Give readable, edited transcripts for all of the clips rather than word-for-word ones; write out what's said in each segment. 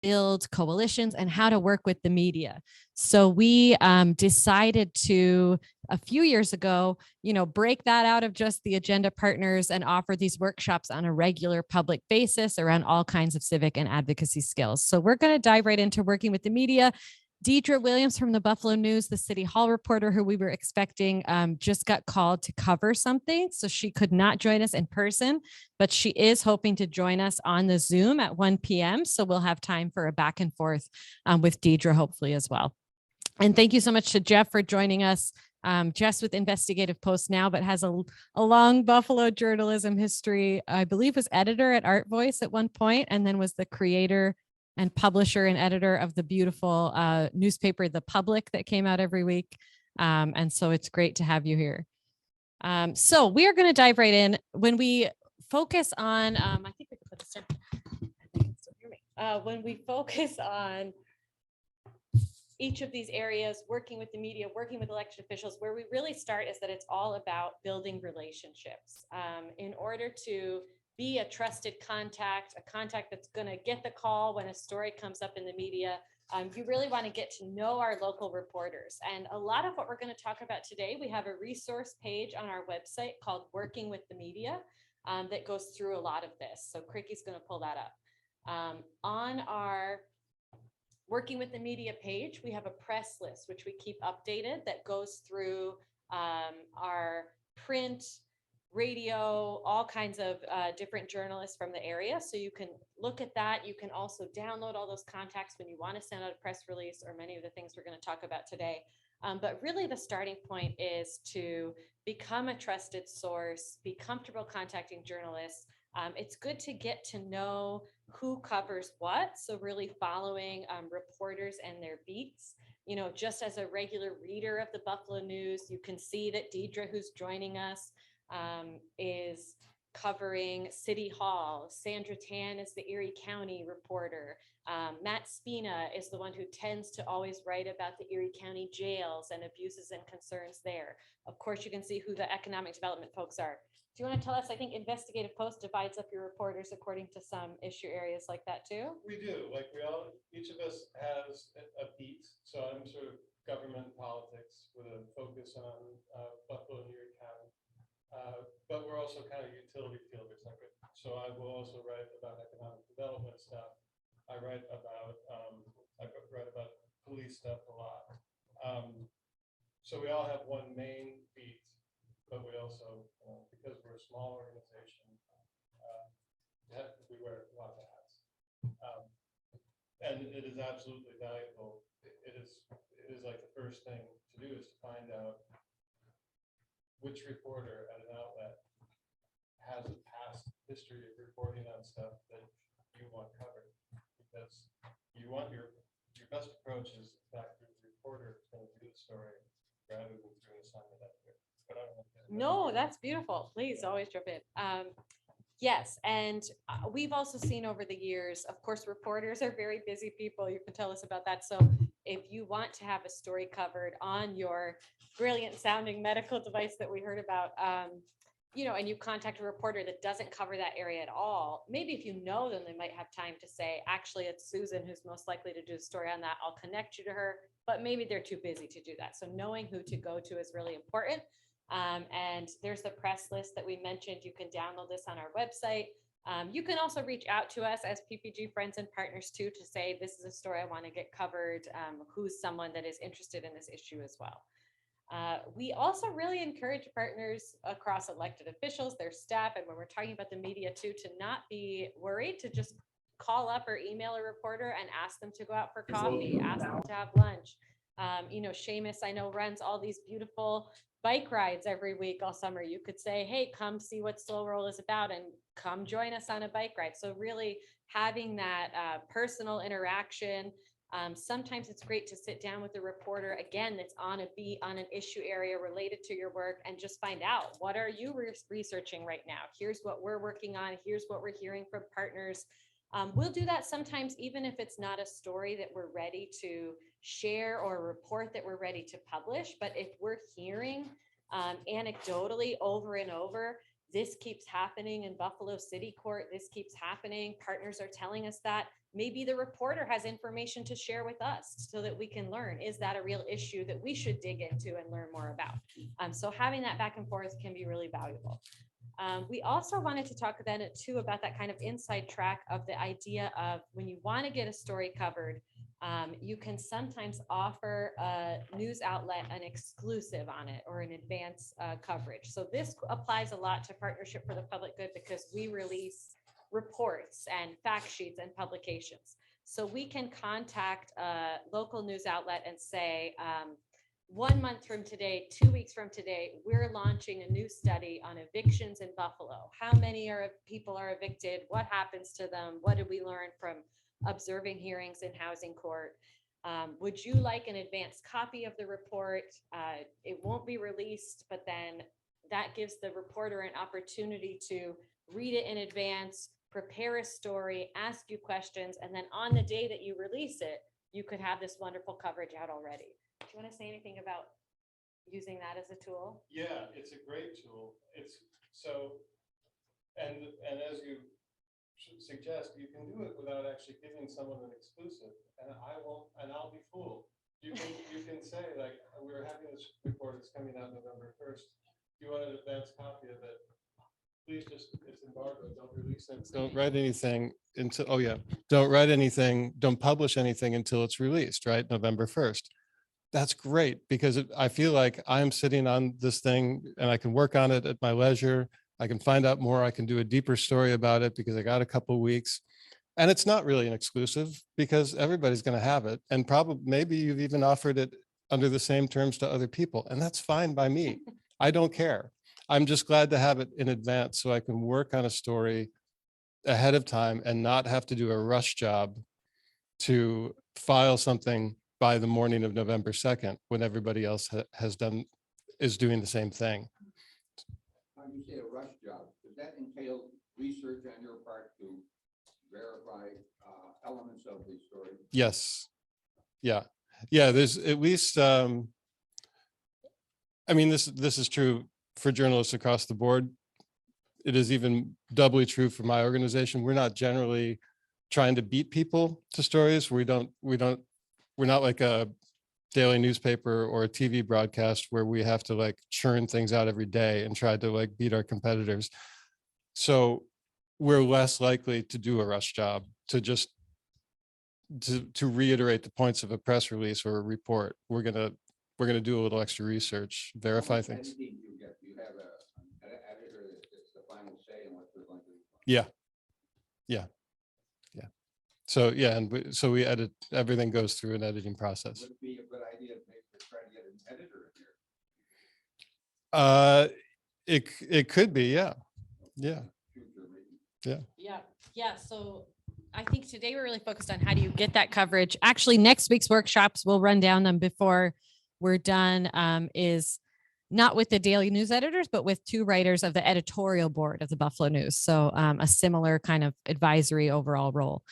build coalitions and how to work with the media. So we decided to, a few years ago, break that out of just the agenda partners and offer these workshops on a regular public basis around all kinds of civic and advocacy skills. So we're going to dive right into working with the media. Deidre Williams from the Buffalo News, the City Hall reporter who we were expecting, just got called to cover something. So she could not join us in person, but she is hoping to join us on the Zoom at 1 p.m. So we'll have time for a back and forth with Deidre, hopefully as well. And thank you so much to Jeff for joining us. Jeff's with Investigative Post now, but has a long Buffalo journalism history. I believe was editor at Art Voice at one point, and then was the creator and publisher and editor of the beautiful newspaper, The Public, that came out every week. And so it's great to have you here. So we are going to dive right in. When we focus on, I think we can put this in. I think you can still hear me. When we focus on each of these areas, working with the media, working with elected officials, where we really start is that it's all about building relationships. In order to be a trusted contact, a contact that's going to get the call when a story comes up in the media, you really want to get to know our local reporters. And a lot of what we're going to talk about today, we have a resource page on our website called Working with the Media that goes through a lot of this. So Cricky's going to pull that up. On our Working with the Media page, we have a press list, which we keep updated, that goes through our print, radio, all kinds of different journalists from the area. So you can look at that. You can also download all those contacts when you want to send out a press release or many of the things we're going to talk about today. But really the starting point is to become a trusted source, be comfortable contacting journalists. It's good to get to know who covers what. So really following reporters and their beats. Just as a regular reader of the Buffalo News, you can see that Deidre, who's joining us, is covering City Hall. Sandra Tan is the Erie County reporter. Matt Spina is the one who tends to always write about the Erie County jails and abuses and concerns there. Of course, you can see who the economic development folks are. Do you want to tell us? I think Investigative Post divides up your reporters according to some issue areas like that too. We do. Like each of us has a beat. So I'm sort of government politics with a focus on Buffalo and Erie County. But we're also kind of utility fielders. So I will also write about economic development stuff. I write about police stuff a lot. So we all have one main beat, but we also, because we're a small organization, we wear a lot of hats. And it is absolutely valuable. It is like the first thing to do is to find out which reporter at an outlet has a past history of reporting on stuff that you want covered, because you want your best approach is back through the reporter who's going to do the story rather than through an assignment editor. But I don't know. No, that's beautiful. Please always jump in. Yes, and we've also seen over the years, of course, reporters are very busy people. You can tell us about that. So if you want to have a story covered on your brilliant sounding medical device that we heard about, and you contact a reporter that doesn't cover that area at all, maybe if you know them, they might have time to say, actually, it's Susan who's most likely to do a story on that. I'll connect you to her, but maybe they're too busy to do that. So knowing who to go to is really important. And there's the press list that we mentioned. You can download this on our website. You can also reach out to us as PPG friends and partners too, to say, this is a story I want to get covered. Who's someone that is interested in this issue as well. We also really encourage partners across elected officials, their staff, and when we're talking about the media too, to not be worried, to just call up or email a reporter and ask them to go out for coffee, ask them to have lunch. Seamus, I know, runs all these beautiful bike rides every week all summer. You could say, hey, come see what Slow Roll is about and come join us on a bike ride. So really having that personal interaction. Sometimes it's great to sit down with a reporter, again, that's on a beat, on an issue area related to your work, and just find out, what are you researching right now? Here's what we're working on. Here's what we're hearing from partners. We'll do that sometimes, even if it's not a story that we're ready to share or a report that we're ready to publish. But if we're hearing anecdotally over and over, this keeps happening in Buffalo City Court, this keeps happening, partners are telling us that, maybe the reporter has information to share with us so that we can learn, is that a real issue that we should dig into and learn more about? So having that back and forth can be really valuable. We also wanted to talk then too about that kind of inside track of the idea of when you want to get a story covered, you can sometimes offer a news outlet an exclusive on it or an advance coverage. So this applies a lot to Partnership for the Public Good because we release reports and fact sheets and publications. So we can contact a local news outlet and say, 1 month from today, 2 weeks from today, we're launching a new study on evictions in Buffalo. How many people are evicted? What happens to them? What did we learn from observing hearings in housing court? Would you like an advanced copy of the report? It won't be released, but then that gives the reporter an opportunity to read it in advance, prepare a story, ask you questions, and then on the day that you release it, you could have this wonderful coverage out already. Do you want to say anything about using that as a tool? Yeah, it's a great tool. It's so, and as you suggest, you can do it without actually giving someone an exclusive, and I'll be fooled. You can say, like, we're having this report, it's coming out November 1st. You want an advance copy of it? Please just, it's embargoed, don't release it. Don't write anything until, oh yeah, don't write anything, don't publish anything until it's released, right? November 1st. That's great because I feel like I'm sitting on this thing and I can work on it at my leisure. I can find out more. I can do a deeper story about it because I got a couple of weeks. And it's not really an exclusive because everybody's going to have it. And probably maybe you've even offered it under the same terms to other people. And that's fine by me. I don't care. I'm just glad to have it in advance so I can work on a story ahead of time and not have to do a rush job to file something by the morning of November 2nd, when everybody else is doing the same thing. When you say a rush job, does that entail research on your part to verify elements of the story? Yes. Yeah. There's at least, I mean, this is true for journalists across the board. It is even doubly true for my organization. We're not generally trying to beat people to stories. We're not like a daily newspaper or a TV broadcast where we have to like churn things out every day and try to like beat our competitors. So we're less likely to do a rush job, to just to reiterate the points of a press release or a report. We're gonna do a little extra research, verify things. Do you have an editor that's the final say in what they're going to do? Yeah. So yeah, and so we edit, everything goes through an editing process. Would it be a good idea maybe to try to get an editor in here? It could be, yeah. Yeah. So I think today we're really focused on how do you get that coverage. Actually, next week's workshops, we'll run down them before we're done, is not with the daily news editors, but with 2 writers of the editorial board of the Buffalo News. So a similar kind of advisory overall role.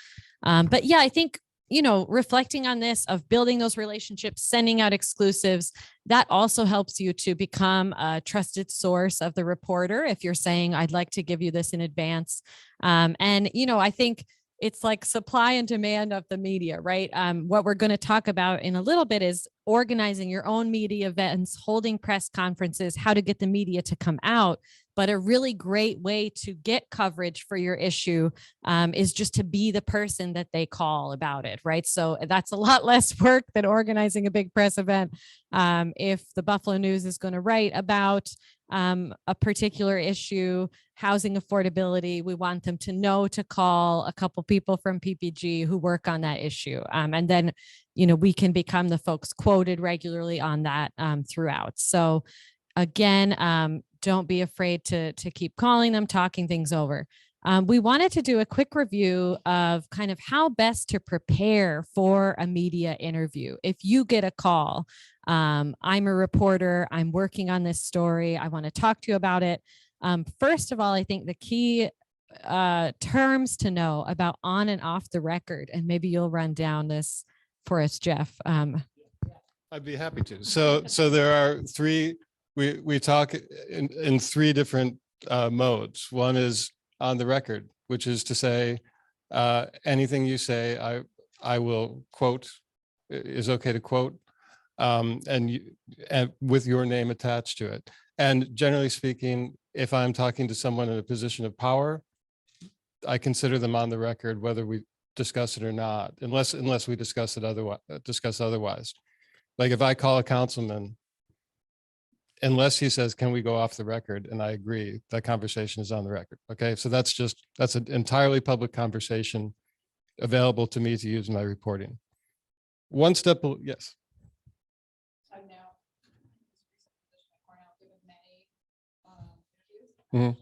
But yeah, I think, reflecting on this of building those relationships, sending out exclusives, that also helps you to become a trusted source of the reporter. If you're saying, I'd like to give you this in advance. And, I think it's like supply and demand of the media, right? What we're going to talk about in a little bit is organizing your own media events, holding press conferences, how to get the media to come out. But a really great way to get coverage for your issue is just to be the person that they call about it, right? So that's a lot less work than organizing a big press event. If the Buffalo News is going to write about a particular issue, housing affordability, we want them to know to call a couple people from PPG who work on that issue. And then, we can become the folks quoted regularly on that throughout. So again, don't be afraid to keep calling them, talking things over. We wanted to do a quick review of kind of how best to prepare for a media interview. If you get a call, I'm a reporter, I'm working on this story, I want to talk to you about it. First of all, I think the key terms to know about on and off the record, and maybe you'll run down this for us, Jeff. I'd be happy to. So there are 3, we talk in 3 different modes. One is on the record, which is to say, Anything you say, I will quote, is okay to quote, and with your name attached to it. And generally speaking, if I'm talking to someone in a position of power, I consider them on the record, whether we discuss it or not, unless we discuss otherwise. Like if I call a councilman, unless he says, can we go off the record? And I agree, that conversation is on the record. Okay, so that's an entirely public conversation available to me to use in my reporting. One step, yes. I've now given many interviews. Mhm.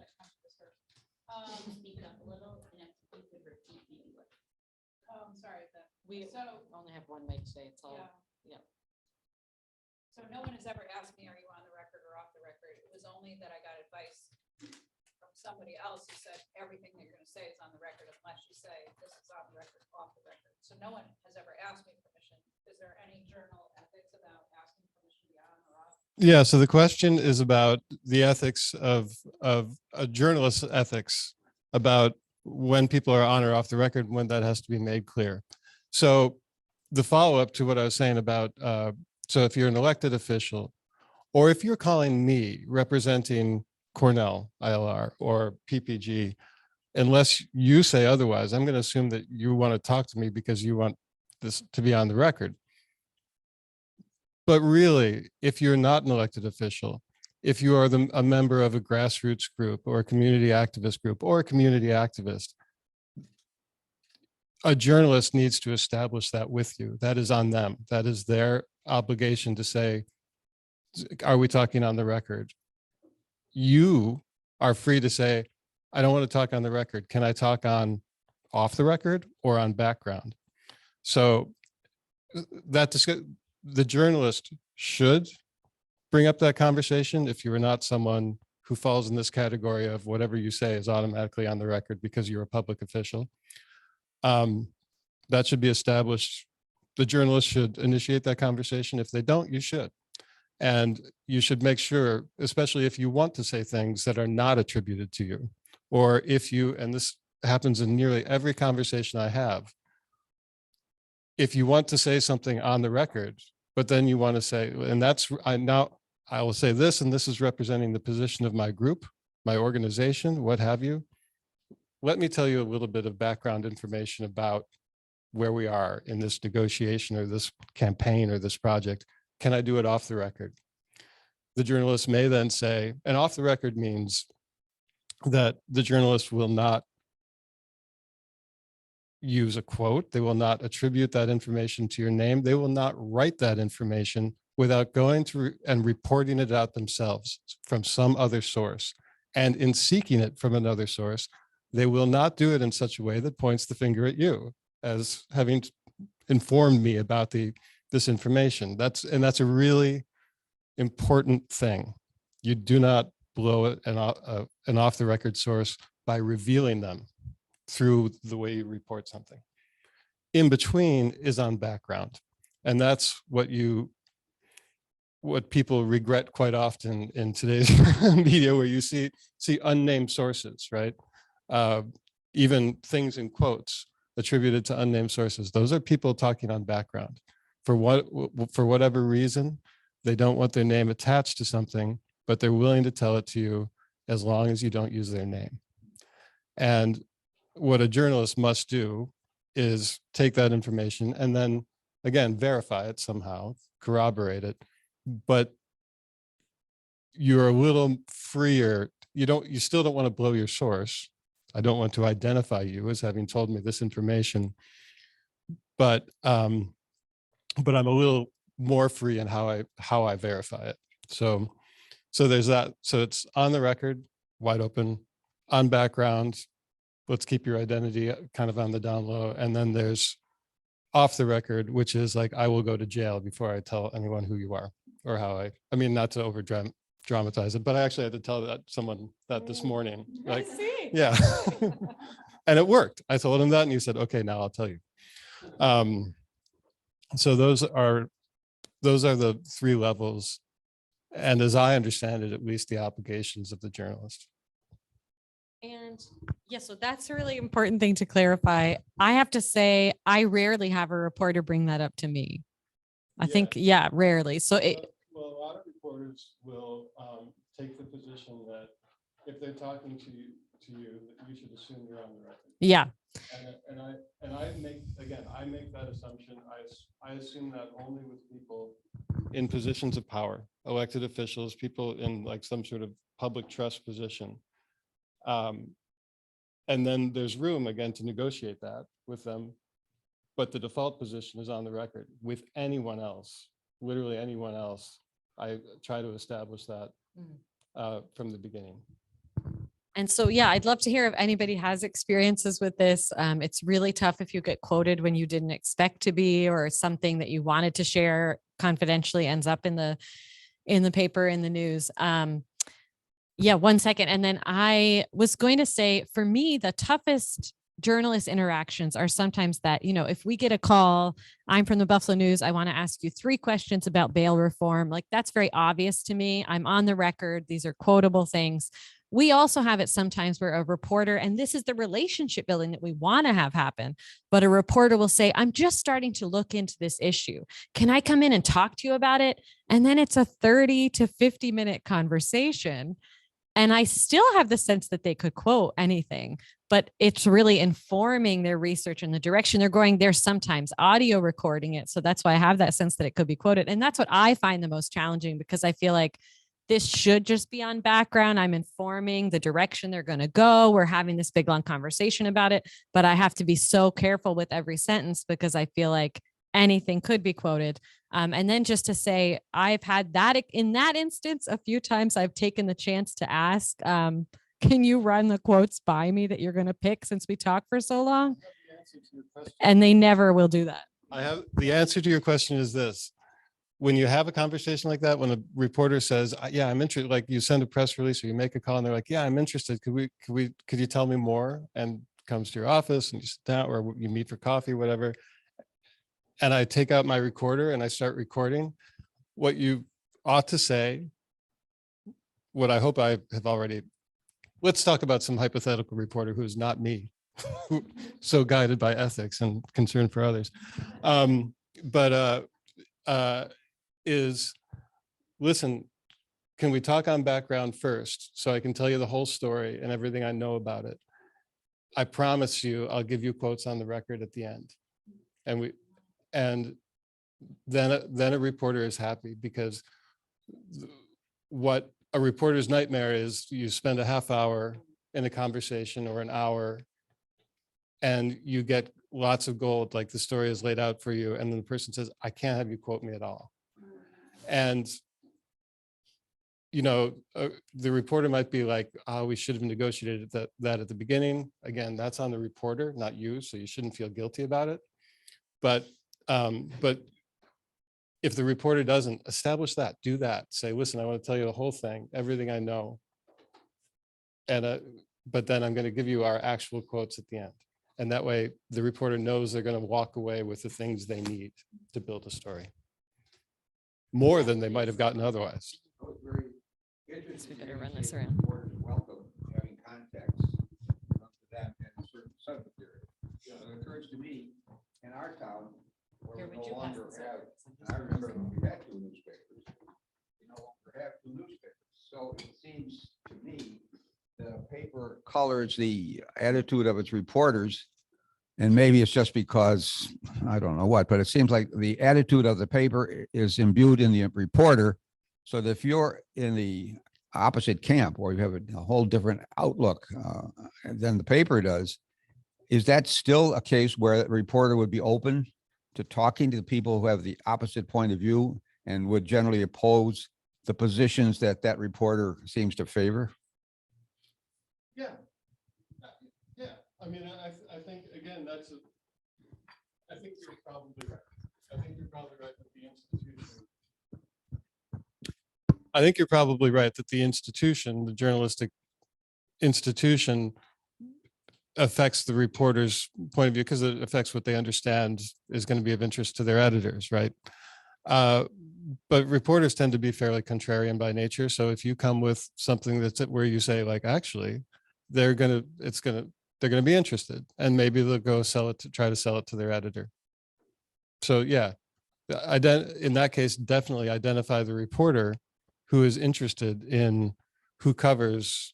Speak up a little, and if you could repeat maybe what. Oh, I'm sorry, We so, only have one mic today. It's all, yeah. yeah. So no one has ever asked me, are you on the record or off the record? It was only that I got advice from somebody else who said, everything that you're gonna say is on the record unless you say this is on the record, off the record. So no one has ever asked me permission. Is there any journal ethics about asking permission to be on or off? Yeah, so the question is about the ethics of a journalist's ethics about when people are on or off the record, when that has to be made clear. So the follow-up to what I was saying about, so if you're an elected official, or if you're calling me representing Cornell, ILR, or PPG, unless you say otherwise, I'm going to assume that you want to talk to me because you want this to be on the record. But really, if you're not an elected official, if you are a member of a grassroots group or a community activist group or a community activist, a journalist needs to establish that with you. That is on them. That is their obligation to say, are we talking on the record? You are free to say, I don't want to talk on the record. Can I talk on off the record or on background? So the journalist should bring up that conversation if you are not someone who falls in this category of whatever you say is automatically on the record because you're a public official. That should be established. The journalist should initiate that conversation. If they don't, you should. And you should make sure, especially if you want to say things that are not attributed to you, or if you, and this happens in nearly every conversation I have, if you want to say something on the record, but then you want to say, and that's, I will say this, and this is representing the position of my group, my organization, what have you. Let me tell you a little bit of background information about where we are in this negotiation or this campaign or this project. Can I do it off the record? The journalist may then say, and off the record means that the journalist will not use a quote. They will not attribute that information to your name. They will not write that information without going to and reporting it out themselves from some other source. And in seeking it from another source, they will not do it in such a way that points the finger at you as having informed me about this information. That's a really important thing. You do not blow an off the record source by revealing them through the way you report something. In between is on background. And that's what people regret quite often in today's media, where you see unnamed sources, right? Even things in quotes attributed to unnamed sources. Those are people talking on background. For whatever reason, they don't want their name attached to something, but they're willing to tell it to you as long as you don't use their name. And what a journalist must do is take that information and then, again, verify it somehow, corroborate it, but you're a little freer. You still don't want to blow your source. I don't want to identify you as having told me this information, but I'm a little more free in how I verify it. So there's that. So it's on the record, wide open, on background. Let's keep your identity kind of on the down low. And then there's off the record, which is like, I will go to jail before I tell anyone who you are or how I mean, not to over dramatize it, but I actually had to tell someone that this morning. Like, yeah. And it worked. I told him that and he said, okay, now I'll tell you. So those are the three levels. And as I understand it, at least the obligations of the journalist. And yeah, so that's a really important thing to clarify. I have to say, I rarely have a reporter bring that up to me. I think, yeah, rarely. So it, Well, a lot of reporters will take the position that if they're talking to you, that you should assume you're on the record. yeah, And I make that assumption. I assume that only with people in positions of power, elected officials, people in like some sort of public trust position. And then there's room again to negotiate that with them. But the default position is on the record. With anyone else, literally anyone else, I try to establish that from the beginning. and so, yeah, I'd love to hear if anybody has experiences with this. It's really tough if you get quoted when you didn't expect to be, or something that you wanted to share confidentially ends up in the paper, in the news. Yeah, one second. And then I was going to say, for me, the toughest journalist interactions are sometimes that, if we get a call, I'm from the Buffalo News, I want to ask you 3 questions about bail reform. Like, that's very obvious to me. I'm on the record. These are quotable things. We also have it sometimes where a reporter, and this is the relationship building that we want to have happen, but a reporter will say, I'm just starting to look into this issue. Can I come in and talk to you about it? And then it's a 30 to 50-minute conversation. And I still have the sense that they could quote anything, but it's really informing their research and the direction they're going. They're sometimes audio recording it. So that's why I have that sense that it could be quoted. And that's what I find the most challenging, because I feel like this should just be on background. I'm informing the direction they're going to go. We're having this big, long conversation about it, but I have to be so careful with every sentence because I feel like anything could be quoted. And then just to say, I've had that in that instance a few times. I've taken the chance to ask, can you run the quotes by me that you're going to pick, since we talked for so long? And they never will do that. I have the answer to your question is this. When you have a conversation like that, when a reporter says, yeah, I'm interested, like you send a press release or you make a call and they're like, yeah, I'm interested. Could you tell me more? And comes to your office and you sit down, or you meet for coffee, whatever. And I take out my recorder and I start recording what you ought to say. What I hope I have already, let's talk about some hypothetical reporter who's not me, so guided by ethics and concern for others. Is listen, can we talk on background first so I can tell you the whole story and everything I know about it? I promise you, I'll give you quotes on the record at the end. And then a reporter is happy, because what a reporter's nightmare is, you spend a half hour in a conversation or an hour and you get lots of gold, like the story is laid out for you. And then the person says, I can't have you quote me at all. And, the reporter might be like, oh, we should have negotiated that at the beginning. Again, that's on the reporter, not you. So you shouldn't feel guilty about it. But if the reporter doesn't establish that, do that. Say, listen, I want to tell you the whole thing, everything I know. And but then I'm going to give you our actual quotes at the end. And that way the reporter knows they're going to walk away with the things they need to build a story. More than they might have gotten otherwise. We better run this around. Welcome having context to them in a certain subject area. It occurs to me, in our town, where we no longer have, and I remember when we had 2 newspapers, we no longer have 2 newspapers. So it seems to me the paper colors the attitude of its reporters. And maybe it's just because, I don't know what, but it seems like the attitude of the paper is imbued in the reporter. So that if you're in the opposite camp, or you have a whole different outlook than the paper does, is that still a case where the reporter would be open to talking to the people who have the opposite point of view and would generally oppose the positions that reporter seems to favor? Yeah. Yeah. I mean, I think, again, I think you're probably right. I think you're probably right that the institution. I think you're probably right that the institution, the journalistic institution, affects the reporter's point of view, because it affects what they understand is going to be of interest to their editors, right? But reporters tend to be fairly contrarian by nature. So if you come with something that's where you say, like, actually, they're gonna be interested, and maybe they'll go try to sell it to their editor. So yeah, in that case, definitely identify the reporter who is interested in, who covers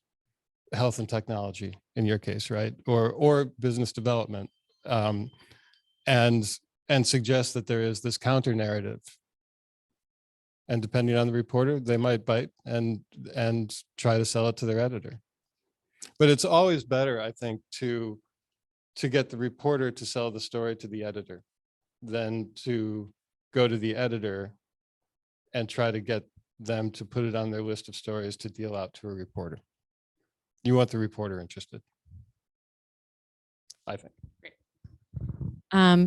health and technology in your case, right? Or business development, and suggest that there is this counter narrative. And depending on the reporter, they might bite and try to sell it to their editor. But it's always better, I think, to get the reporter to sell the story to the editor than to go to the editor and try to get them to put it on their list of stories to deal out to a reporter. You want the reporter interested, I think.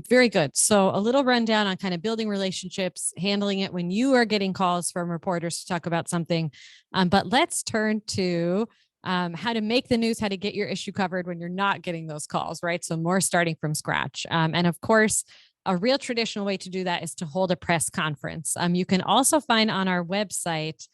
Very good. So a little rundown on kind of building relationships, handling it when you are getting calls from reporters to talk about something. But let's turn to how to make the news, how to get your issue covered when you're not getting those calls, right? So more starting from scratch. And of course, a real traditional way to do that is to hold a press conference. You can also find on our website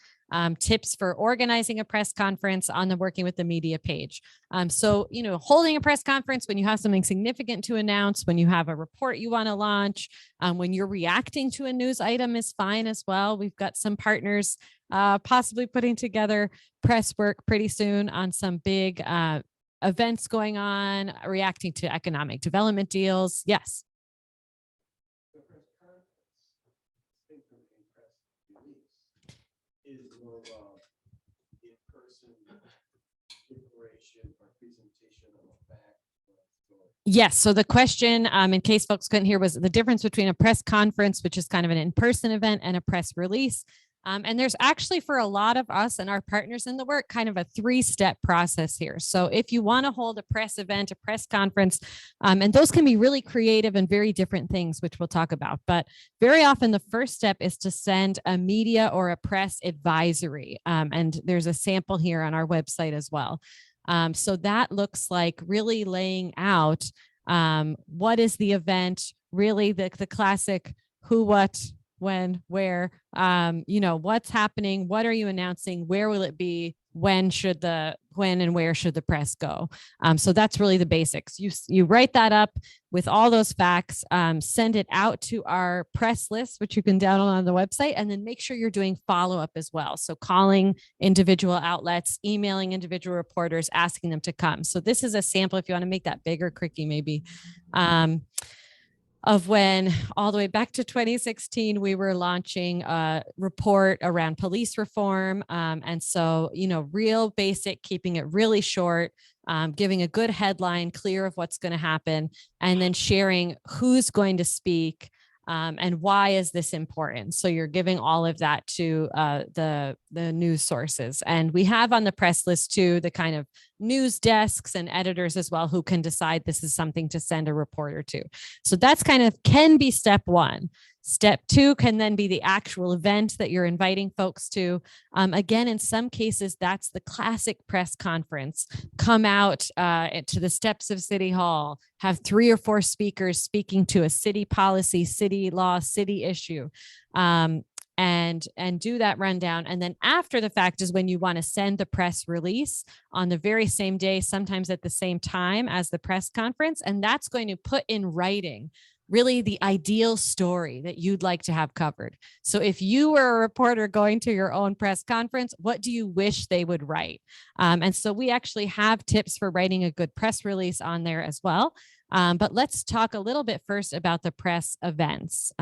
tips for organizing a press conference on the Working with the Media page. So, holding a press conference when you have something significant to announce, when you have a report you want to launch, when you're reacting to a news item is fine as well. We've got some partners possibly putting together press work pretty soon on some big events going on, reacting to economic development deals. Yes. Is more of a in-person declaration or presentation of a fact. Yes. So the question, in case folks couldn't hear, was the difference between a press conference, which is kind of an in-person event, and a press release. And there's actually, for a lot of us and our partners in the work, kind of a 3-step process here. So if you want to hold a press event, a press conference, and those can be really creative and very different things, which we'll talk about. But very often the first step is to send a media or a press advisory. And there's a sample here on our website as well. So that looks like really laying out what is the event, really the classic who, what, when, where, what's happening, what are you announcing, where will it be, when and where should the press go? So that's really the basics. You write that up with all those facts, send it out to our press list, which you can download on the website, and then make sure you're doing follow-up as well. So calling individual outlets, emailing individual reporters, asking them to come. So this is a sample if you want to make that bigger, Cricky, maybe. Of when all the way back to 2016, we were launching a report around police reform. And so, real basic, keeping it really short, giving a good headline, clear of what's going to happen, and then sharing who's going to speak, and why is this important. So you're giving all of that to the news sources. And we have on the press list too, the kind of news desks and editors as well, who can decide this is something to send a reporter to. So that's can be step 1. Step 2 can then be the actual event that you're inviting folks to. Again, in some cases, that's the classic press conference. Come out to the steps of City Hall, have 3 or 4 speakers speaking to a city policy, city law, city issue. And do that rundown. And then after the fact is when you want to send the press release on the very same day, sometimes at the same time as the press conference. And that's going to put in writing really the ideal story that you'd like to have covered. So if you were a reporter going to your own press conference, what do you wish they would write? And so we actually have tips for writing a good press release on there as well. But let's talk a little bit first about the press events.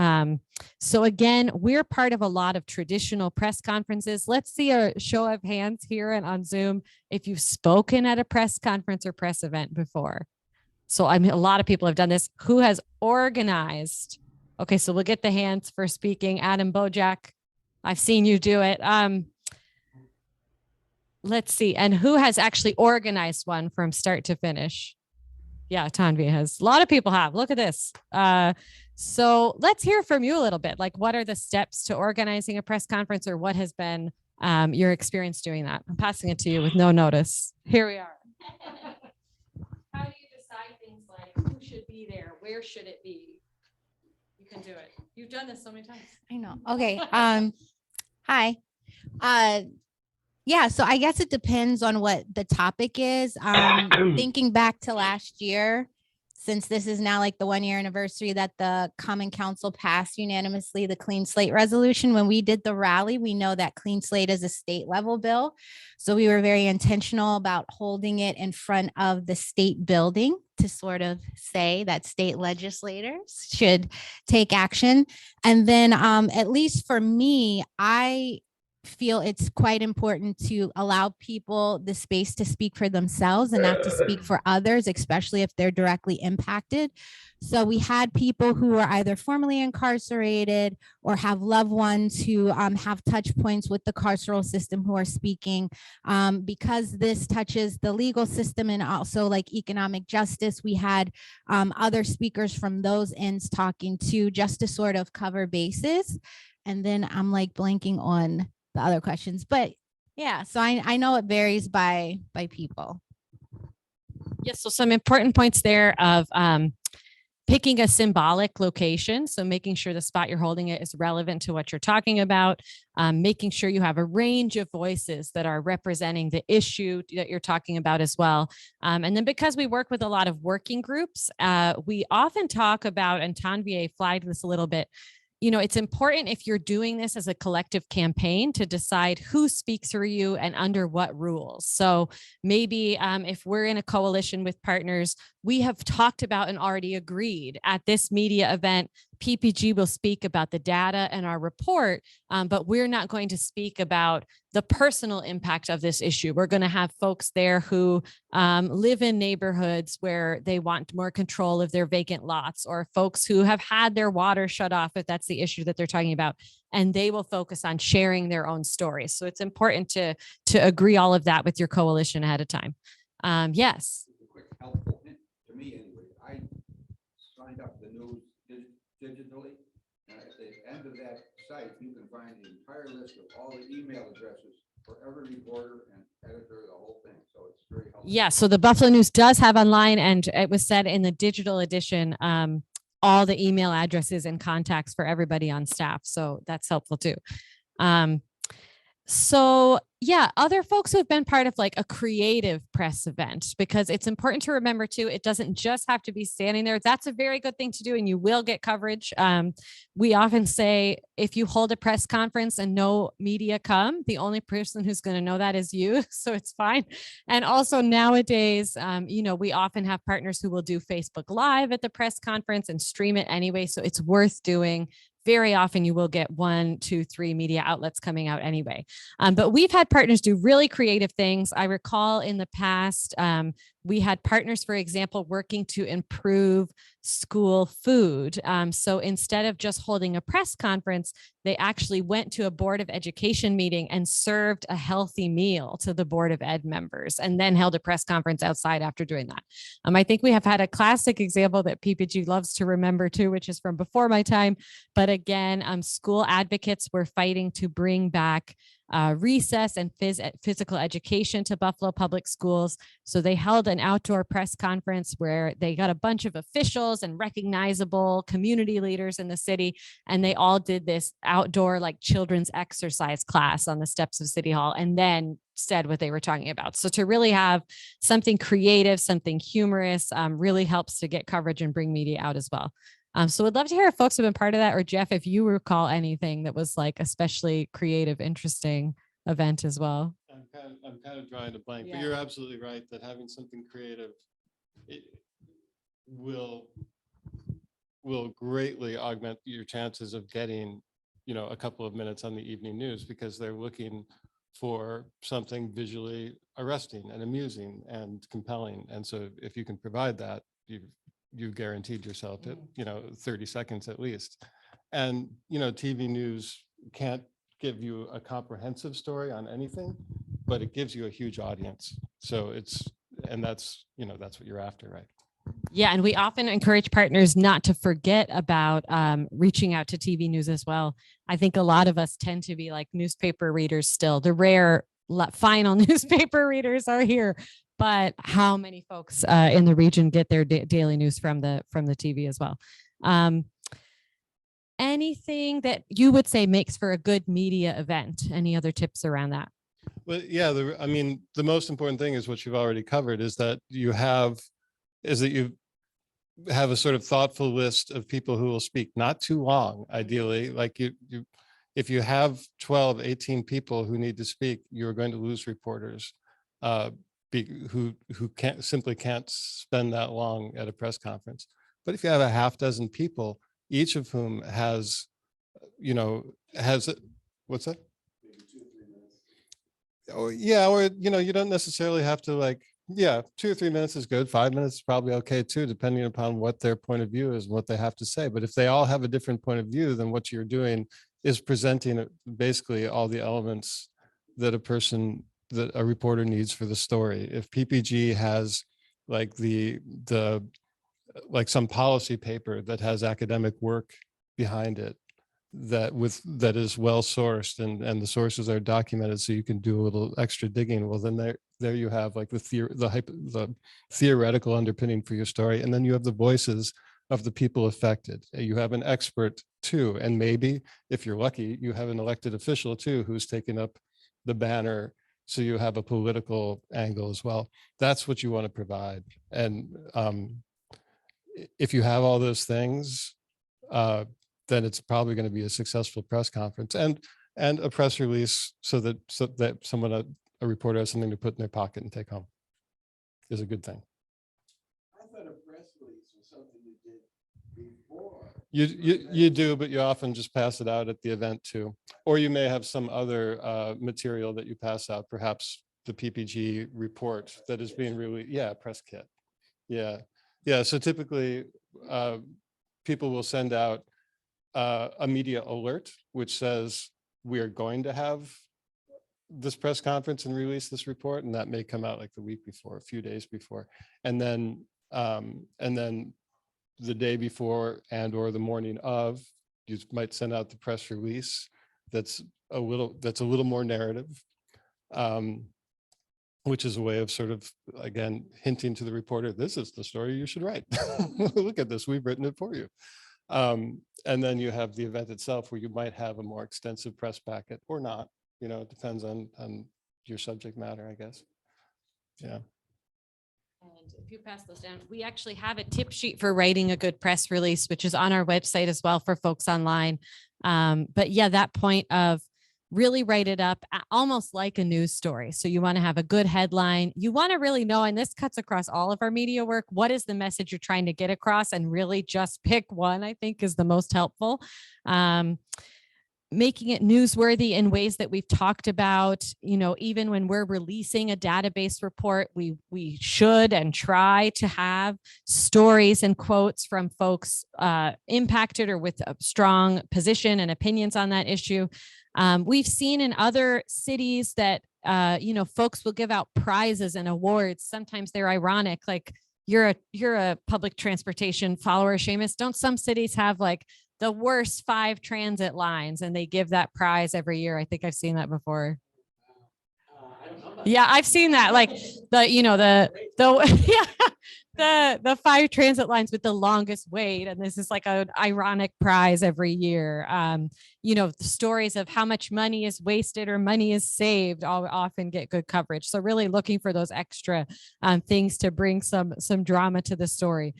So again, we're part of a lot of traditional press conferences. Let's see a show of hands here and on Zoom if you've spoken at a press conference or press event before. So a lot of people have done this. Who has organized? Okay, so we'll get the hands for speaking. Adam Bojack, I've seen you do it. Let's see. And who has actually organized one from start to finish? Yeah, Tanvi has. A lot of people have. Look at this. So let's hear from you a little bit. Like, what are the steps to organizing a press conference, or what has been your experience doing that? I'm passing it to you with no notice. Here we are. How do you decide things like who should be there? Where should it be? You can do it. You've done this so many times. I know. Okay. Hi. Yeah, so I guess it depends on what the topic is. Thinking back to last year, since this is now like the 1 year anniversary that the Common Council passed unanimously the Clean Slate resolution. When we did the rally, we know that Clean Slate is a state level bill. So we were very intentional about holding it in front of the state building to sort of say that state legislators should take action. And then at least for me, I feel it's quite important to allow people the space to speak for themselves and not to speak for others, especially if they're directly impacted. So we had people who are either formerly incarcerated or have loved ones who have touch points with the carceral system who are speaking. Because this touches the legal system and also like economic justice, we had other speakers from those ends talking too, just to sort of cover bases. And then I'm like blanking on the other questions, but yeah, so I know it varies by people. Yes, so some important points there of picking a symbolic location. So making sure the spot you're holding it is relevant to what you're talking about, making sure you have a range of voices that are representing the issue that you're talking about as well. And then because we work with a lot of working groups, we often talk about, and Tanvier flagged this a little bit, you know, it's important if you're doing this as a collective campaign to decide who speaks for you and under what rules. So maybe if we're in a coalition with partners, we have talked about and already agreed at this media event, PPG will speak about the data and our report, but we're not going to speak about the personal impact of this issue. We're going to have folks there who live in neighborhoods where they want more control of their vacant lots, or folks who have had their water shut off, if that's the issue that they're talking about, and they will focus on sharing their own stories. So it's important to agree all of that with your coalition ahead of time. Yes. A quick helpful hint to me anyway. I signed up the news digitally. And at the end of that site, you can find the entire list of all the email addresses for every reporter and editor, the whole thing. So it's very helpful. Yeah, so the Buffalo News does have online, and it was said in the digital edition, all the email addresses and contacts for everybody on staff. So that's helpful too. So yeah, other folks who have been part of like a creative press event, because it's important to remember too, it doesn't just have to be standing there. That's a very good thing to do, and you will get coverage. We often say if you hold a press conference and no media come, the only person who's going to know that is you. So it's fine. And also nowadays, you know, we often have partners who will do Facebook Live at the press conference and stream it anyway. So it's worth doing. Very often you will get 1, 2, 3 media outlets coming out anyway. But we've had partners do really creative things. I recall in the past, we had partners, for example, working to improve school food. So instead of just holding a press conference, they actually went to a Board of Education meeting and served a healthy meal to the Board of Ed members, and then held a press conference outside after doing that. I think we have had a classic example that PPG loves to remember too, which is from before my time. But again, school advocates were fighting to bring back recess and physical education to Buffalo Public Schools. So they held an outdoor press conference where they got a bunch of officials and recognizable community leaders in the city, and they all did this outdoor like children's exercise class on the steps of City Hall, and then said what they were talking about. So to really have something creative, something humorous, really helps to get coverage and bring media out as well. So we'd love to hear if folks have been part of that, or Jeff, if you recall anything that was like especially creative, interesting event as well. I'm kind of drawing a blank, Yeah. but you're absolutely right that having something creative, it will greatly augment your chances of getting, you know, a couple of minutes on the evening news, because they're looking for something visually arresting and amusing and compelling. And so if you can provide that, you've guaranteed yourself, you know, 30 seconds at least. And, you know, TV news can't give you a comprehensive story on anything, but it gives you a huge audience. So that's, you know, that's what you're after, right? Yeah, and we often encourage partners not to forget about reaching out to TV news as well. I think a lot of us tend to be like newspaper readers still. The rare final newspaper readers are here, but how many folks in the region get their daily news from the TV as well? Anything that you would say makes for a good media event? Any other tips around that? Well, yeah, I mean, the most important thing is what you've already covered is that you have a sort of thoughtful list of people who will speak, not too long, ideally. Like if you have 12, 18 people who need to speak, you're going to lose reporters who can't spend that long at a press conference. But if you have a half dozen people, each of whom has, what's that? Maybe 2 or 3 minutes. Oh, yeah, or, you don't necessarily have to yeah, 2 or 3 minutes is good. 5 minutes is probably okay too, depending upon what their point of view is and what they have to say. But if they all have a different point of view, then what you're doing is presenting basically all the elements that a reporter needs for the story. If PPG has like like some policy paper that has academic work behind it, that is well sourced and the sources are documented, so you can do a little extra digging, well then there you have like the theoretical underpinning for your story, and then you have the voices of the people affected. You have an expert too, and maybe if you're lucky, you have an elected official too who's taking up the banner, so you have a political angle as well. That's what you want to provide. And if you have all those things, then it's probably going to be a successful press conference and a press release, so that someone, a reporter, has something to put in their pocket and take home, is a good thing. I thought a press release was something you did before. You do, but you often just pass it out at the event too, or you may have some other material that you pass out, perhaps the PPG report that is being released. Yeah, press kit. Yeah. So typically, people will send out a media alert, which says we are going to have this press conference and release this report, and that may come out like the week before, a few days before, and then the day before and or the morning of, you might send out the press release that's a little more narrative, which is a way of sort of, again, hinting to the reporter, this is the story you should write. Look at this, we've written it for you. And then you have the event itself, where you might have a more extensive press packet or not. It depends on your subject matter, I guess. Yeah. And if you pass those down, we actually have a tip sheet for writing a good press release, which is on our website as well for folks online. But yeah, that point of really write it up almost like a news story. So you want to have a good headline. You want to really know, and this cuts across all of our media work, what is the message you're trying to get across, and really just pick one, I think, is the most helpful. Making it newsworthy in ways that we've talked about, even when we're releasing a database report, we should and try to have stories and quotes from folks impacted or with a strong position and opinions on that issue. We've seen in other cities that, folks will give out prizes and awards. Sometimes they're ironic, like you're a public transportation follower, Seamus. Don't some cities have like the worst 5 transit lines, and they give that prize every year? I think I've seen that before. I don't know about Yeah, I've seen that. Like the 5 transit lines with the longest wait, and this is like an ironic prize every year. The stories of how much money is wasted or money is saved all often get good coverage. So really looking for those extra things to bring some drama to the story.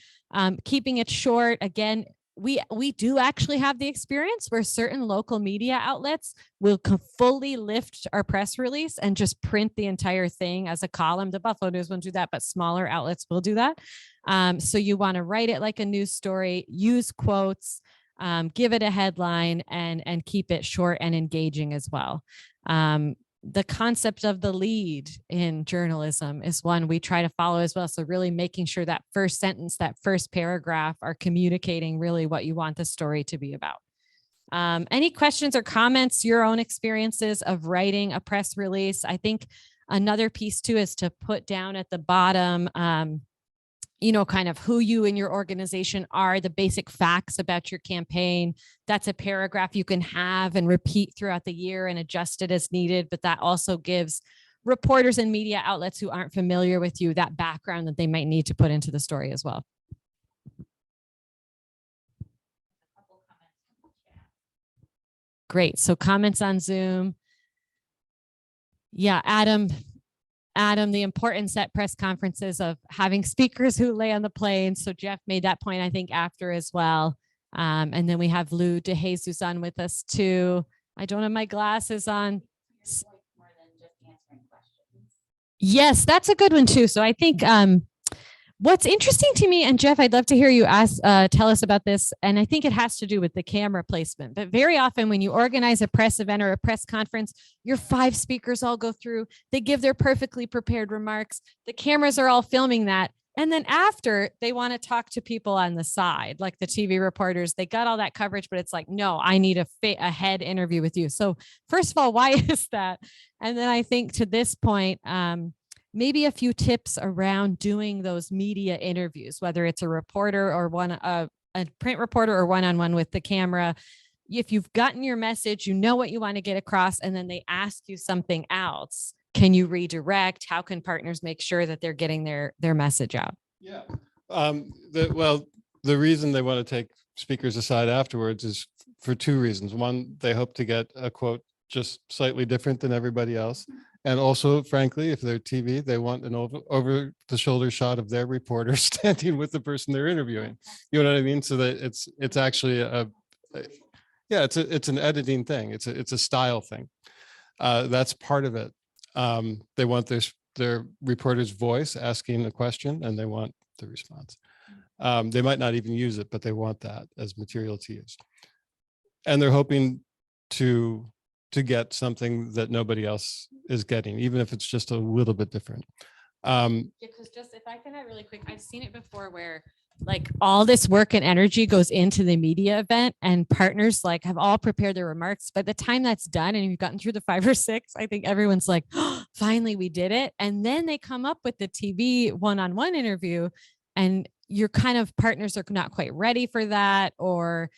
Keeping it short, again. We do actually have the experience where certain local media outlets will fully lift our press release and just print the entire thing as a column. The Buffalo News won't do that, but smaller outlets will do that. So you want to write it like a news story, use quotes, give it a headline, and keep it short and engaging as well. The concept of the lead in journalism is one we try to follow as well. So really making sure that first sentence, that first paragraph are communicating really what you want the story to be about. Any questions or comments, your own experiences of writing a press release? I think another piece too is to put down at the bottom, kind of who you and your organization are, the basic facts about your campaign. That's a paragraph you can have and repeat throughout the year and adjust it as needed. But that also gives reporters and media outlets who aren't familiar with you that background that they might need to put into the story as well. Great. So comments on Zoom. Yeah, Adam, the importance at press conferences of having speakers who lay on the plane. So Jeff made that point, I think, after as well. And then we have Lou DeJesus on with us too. I don't have my glasses on. More than just answering questions. Yes, that's a good one too. So I think what's interesting to me, and Jeff, I'd love to hear you tell us about this. And I think it has to do with the camera placement. But very often when you organize a press event or a press conference, your 5 speakers all go through, they give their perfectly prepared remarks. The cameras are all filming that. And then after, they want to talk to people on the side, like the TV reporters. They got all that coverage, but it's like, no, I need a head interview with you. So first of all, why is that? And then I think to this point, maybe a few tips around doing those media interviews, whether it's a reporter or a print reporter or one-on-one with the camera. If you've gotten your message, you know what you want to get across, and then they ask you something else. Can you redirect? How can partners make sure that they're getting their message out? Yeah. The reason they want to take speakers aside afterwards is for 2 reasons. One, they hope to get a quote just slightly different than everybody else. And also, frankly, if they're TV, they want an over the shoulder shot of their reporter standing with the person they're interviewing. You know what I mean? So that it's actually it's an editing thing. It's a style thing. That's part of it. They want their reporter's voice asking a question, and they want the response. They might not even use it, but they want that as material to use. And they're hoping to get something that nobody else is getting, even if it's just a little bit different. Because just if I can add really quick, I've seen it before where like all this work and energy goes into the media event, and partners like have all prepared their remarks. By the time that's done and you've gotten through the 5 or 6, I think everyone's like, oh, finally we did it. And then they come up with the TV one-on-one interview, and your kind of partners are not quite ready for that, or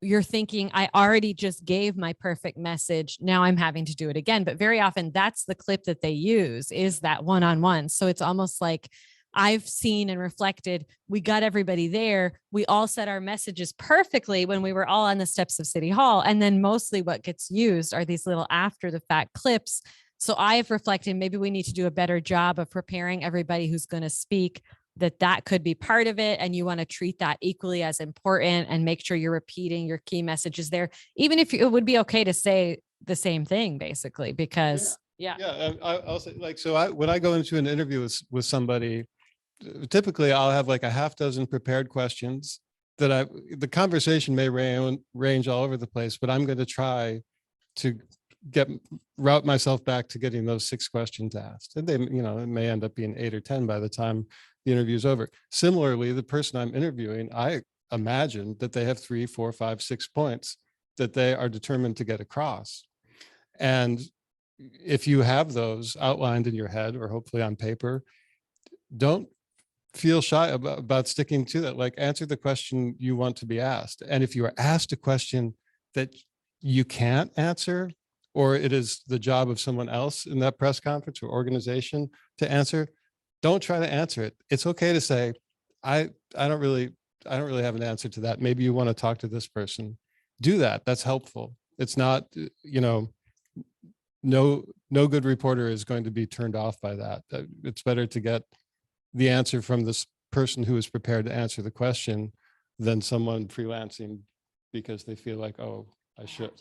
you're thinking, I already just gave my perfect message. Now I'm having to do it again. But very often that's the clip that they use, is that one-on-one. So it's almost like I've seen and reflected, we got everybody there. We all said our messages perfectly when we were all on the steps of City Hall. And then mostly what gets used are these little after the fact clips. So I have reflected, maybe we need to do a better job of preparing everybody who's going to speak, that could be part of it. And you want to treat that equally as important and make sure you're repeating your key messages there, even if it would be okay to say the same thing, basically, because I'll say, like, so when I go into an interview with somebody, typically I'll have like a half dozen prepared questions that the conversation may range all over the place, but I'm going to try to route myself back to getting those 6 questions asked. And it may end up being 8 or 10 by the time the interview is over. Similarly, the person I'm interviewing, I imagine that they have 3, 4, 5, 6 points that they are determined to get across. And if you have those outlined in your head or hopefully on paper, don't feel shy about sticking to that. Like, answer the question you want to be asked. And if you are asked a question that you can't answer, or it is the job of someone else in that press conference or organization to answer, don't try to answer it. It's okay to say, I don't really have an answer to that. Maybe you want to talk to this person. Do that. That's helpful. It's not, no good reporter is going to be turned off by that. It's better to get the answer from this person who is prepared to answer the question than someone freelancing because they feel like, oh,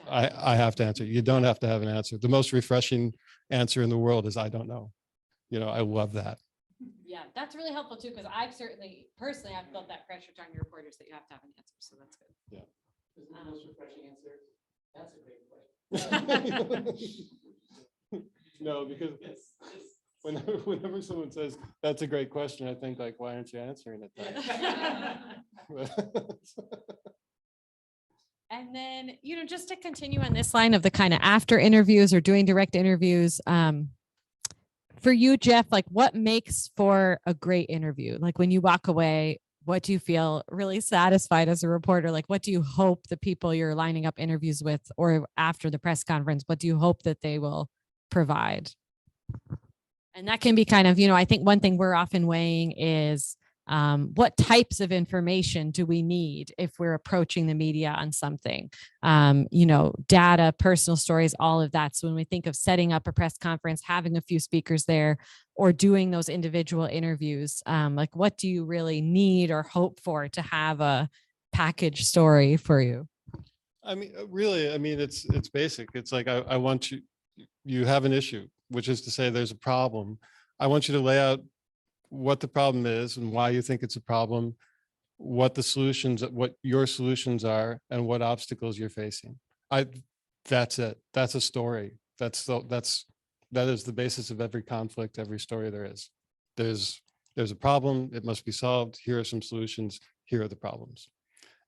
I have to answer. You don't have to have an answer. The most refreshing answer in the world is, I don't know. I love that. Yeah, that's really helpful too, because I've personally felt that pressure on your reporters that you have to have an answer. So that's good. Yeah. Isn't the most refreshing answer? That's a great question. No, because whenever someone says, that's a great question, I think like, why aren't you answering it then? And then, just to continue on this line of the kind of after interviews or doing direct interviews, for you, Jeff, like what makes for a great interview? Like when you walk away, what do you feel really satisfied as a reporter? Like, what do you hope the people you're lining up interviews with, or after the press conference, what do you hope that they will provide? And that can be kind of, I think one thing we're often weighing is what types of information do we need if we're approaching the media on something? Data, personal stories, all of that. So when we think of setting up a press conference, having a few speakers there, or doing those individual interviews, like what do you really need or hope for to have a package story for you? I mean, really, I mean, it's basic. It's like, I want you have an issue, which is to say there's a problem. I want you to lay out what the problem is and why you think it's a problem, what your solutions are, and what obstacles you're facing. That's it. That's a story. That is the basis of every conflict, every story there is. There's a problem, it must be solved. Here are some solutions. Here are the problems.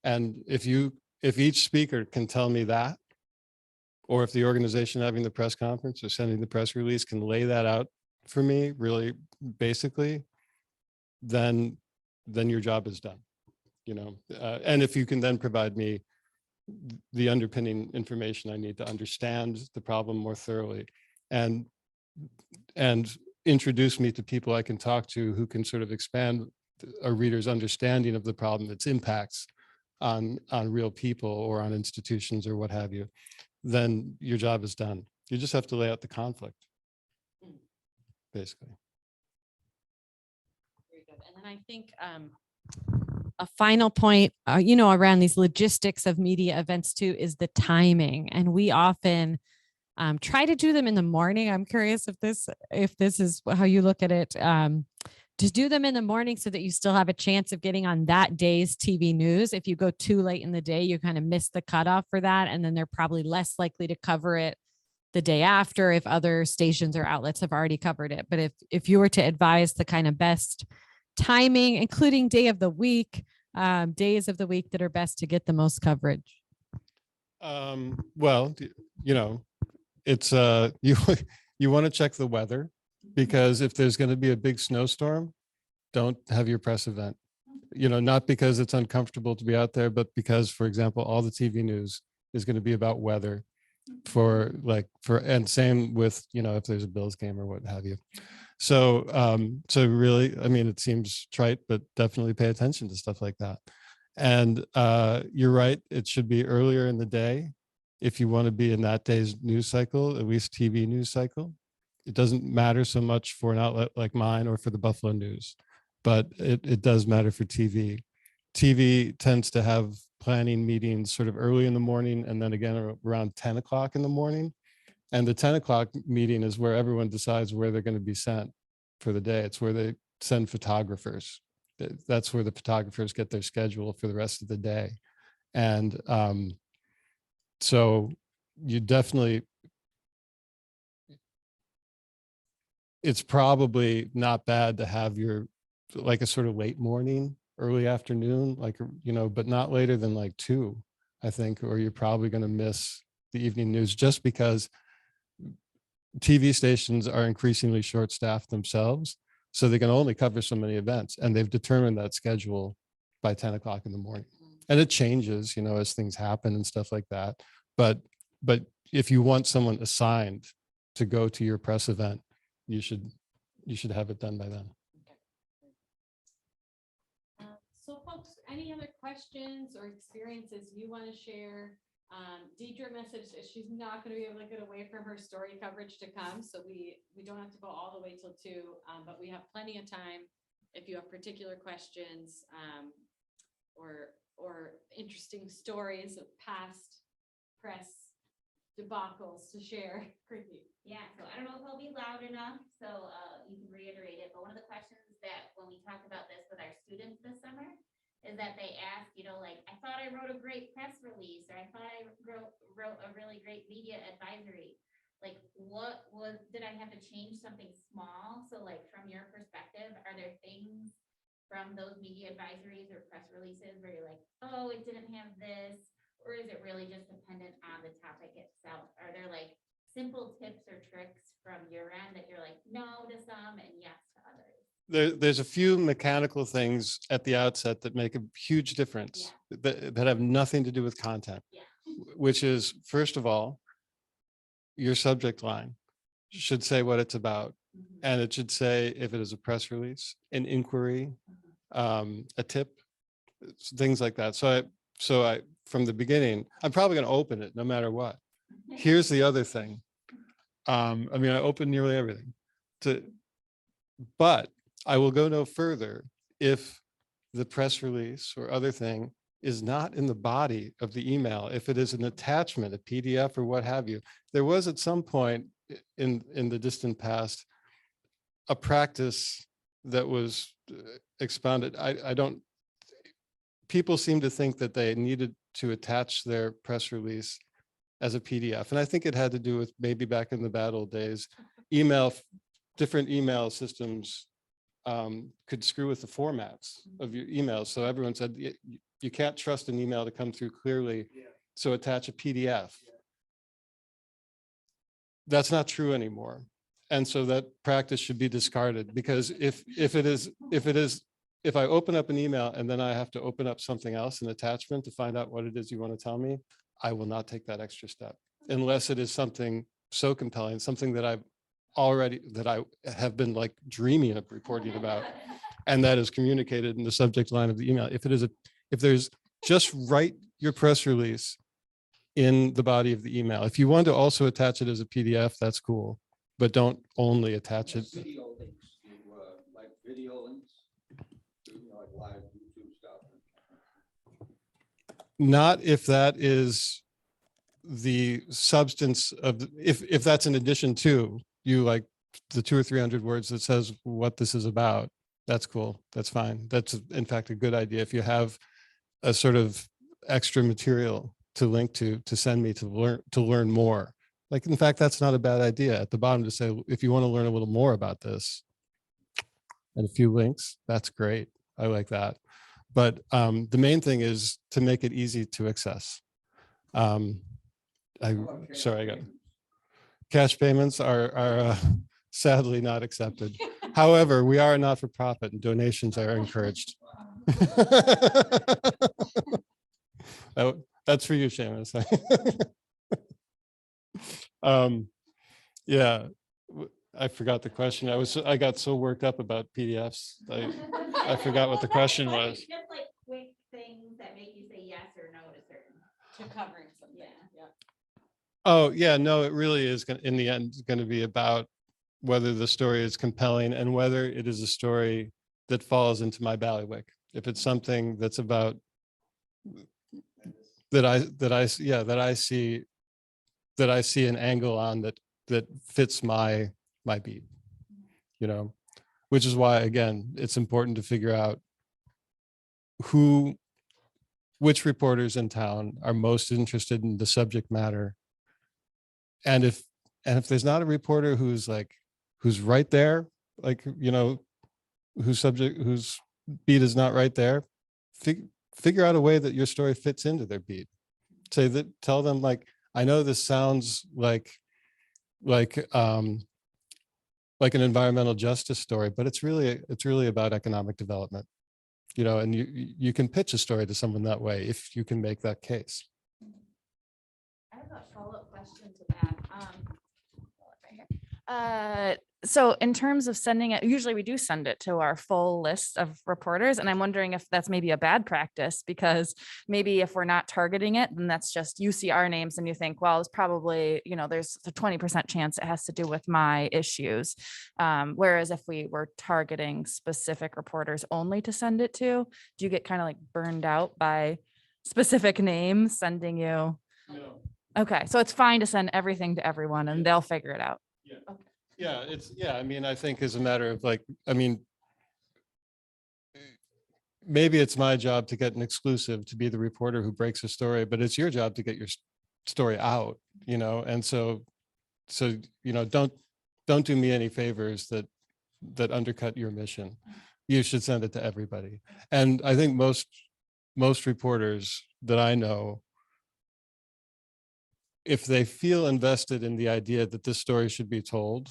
And if each speaker can tell me that, or if the organization having the press conference or sending the press release can lay that out for me, really basically, then your job is done, and if you can then provide me the underpinning information I need to understand the problem more thoroughly, and introduce me to people I can talk to who can sort of expand a reader's understanding of the problem, its impacts on real people or on institutions or what have you, then your job is done. You just have to lay out the conflict, basically. Very good. And then I think a final point, around these logistics of media events too, is the timing. And we often try to do them in the morning. I'm curious if this is how you look at it. To do them in the morning so that you still have a chance of getting on that day's TV news. If you go too late in the day, you kind of miss the cutoff for that. And then they're probably less likely to cover it the day after if other stations or outlets have already covered it. But if you were to advise the kind of best timing, including days of the week that are best to get the most coverage. Well, it's you want to check the weather, because if there's going to be a big snowstorm, don't have your press event. Not because it's uncomfortable to be out there, but because, for example, all the TV news is going to be about weather and same with, if there's a Bills game or what have you. So really, I mean, it seems trite, but definitely pay attention to stuff like that. And you're right, it should be earlier in the day if you want to be in that day's news cycle, at least TV news cycle. It doesn't matter so much for an outlet like mine or for the Buffalo News, but it does matter for TV. TV tends to have planning meetings sort of early in the morning and then again around 10 o'clock in the morning. And the 10 o'clock meeting is where everyone decides where they're going to be sent for the day. It's where they send photographers. That's where the photographers get their schedule for the rest of the day. And so you definitely, it's probably not bad to have your, like a sort of late morning, early afternoon, but not later than like 2, I think, or you're probably going to miss the evening news, just because TV stations are increasingly short-staffed themselves, so they can only cover so many events, and they've determined that schedule by 10 o'clock in the morning. And it changes, as things happen and stuff like that. But if you want someone assigned to go to your press event, you should have it done by then. So folks, any other questions or experiences you want to share? Deidre messaged she's not going to be able to get away from her story coverage to come, so we don't have to go all the way till 2, but we have plenty of time if you have particular questions or interesting stories of past press debacles to share. Yeah, so I don't know if I'll be loud enough, so you can reiterate it, but one of the questions that when we talked about this with our students this summer is that they ask, like, I thought I wrote a great press release, or I thought I wrote a really great media advisory. Like, did I have to change something small? So like, from your perspective, are there things from those media advisories or press releases where you're like, oh, it didn't have this, or is it really just dependent on the topic itself? Are there like simple tips or tricks from your end that you're like, no to some and yes to others? There's a few mechanical things at the outset that make a huge difference, that have nothing to do with content, which is, first of all, your subject line should say what it's about. And it should say, if it is a press release, an inquiry, a tip, things like that. So I, from the beginning, I'm probably going to open it no matter what. Here's the other thing. I mean, I open nearly everything but I will go no further if the press release or other thing is not in the body of the email. If it is an attachment, a PDF or what have you. There was at some point in the distant past, a practice that was expounded. I don't, people seem to think that they needed to attach their press release as a PDF. And I think it had to do with maybe back in the bad old days, different email systems could screw with the formats of your emails. So everyone said, you can't trust an email to come through clearly. So attach a PDF. That's not true anymore. And so that practice should be discarded, because if I open up an email and then I have to open up something else, an attachment, to find out what it is you want to tell me, I will not take that extra step unless it is something so compelling, something that I have been like dreaming of reporting about, and that is communicated in the subject line of the email. If there's just write your press release in the body of the email. If you want to also attach it as a PDF, that's cool, but don't only attach it. Video links, like video links, like live YouTube stuff. Not if that is the substance of, if that's in addition to, you like the 200 or 300 words that says what this is about, that's cool. That's fine. That's in fact a good idea. If you have a sort of extra material to link to send me to learn more. Like, in fact, that's not a bad idea at the bottom to say, if you want to learn a little more about this and a few links, that's great. I like that. But the main thing is to make it easy to access. Sorry, I got cash payments are sadly not accepted. However, we are a not-for-profit and donations are encouraged. That's for you, Seamus. Yeah, I forgot the question. I got so worked up about PDFs. I forgot what the question was. Just like quick things that make you say yes or no to certain. To covering something. Yeah. Oh, yeah, no, it really is in the end going to be about whether the story is compelling and whether it is a story that falls into my bailiwick. If it's something that's about that I see an angle on that fits my beat, which is why, again, it's important to figure out which reporters in town are most interested in the subject matter. And if there's not a reporter who's right there, whose beat is not right there, figure out a way that your story fits into their beat. Tell them, like, I know this sounds like an environmental justice story, but it's really about economic development, and you can pitch a story to someone that way if you can make that case. I have a follow-up question to that. So in terms of sending it, usually we do send it to our full list of reporters, and I'm wondering if that's maybe a bad practice, because maybe if we're not targeting it, then that's just, you see our names and you think, well, it's probably, there's a 20% chance it has to do with my issues. Whereas if we were targeting specific reporters only to send it to, do you get kind of like burned out by specific names sending you? No. Okay, so it's fine to send everything to everyone and they'll figure it out. Yeah. Yeah, I mean, I think as a matter of maybe it's my job to get an exclusive, to be the reporter who breaks a story, but it's your job to get your story out, and so don't do me any favors that undercut your mission. You should send it to everybody. And I think most reporters that I know, if they feel invested in the idea that this story should be told,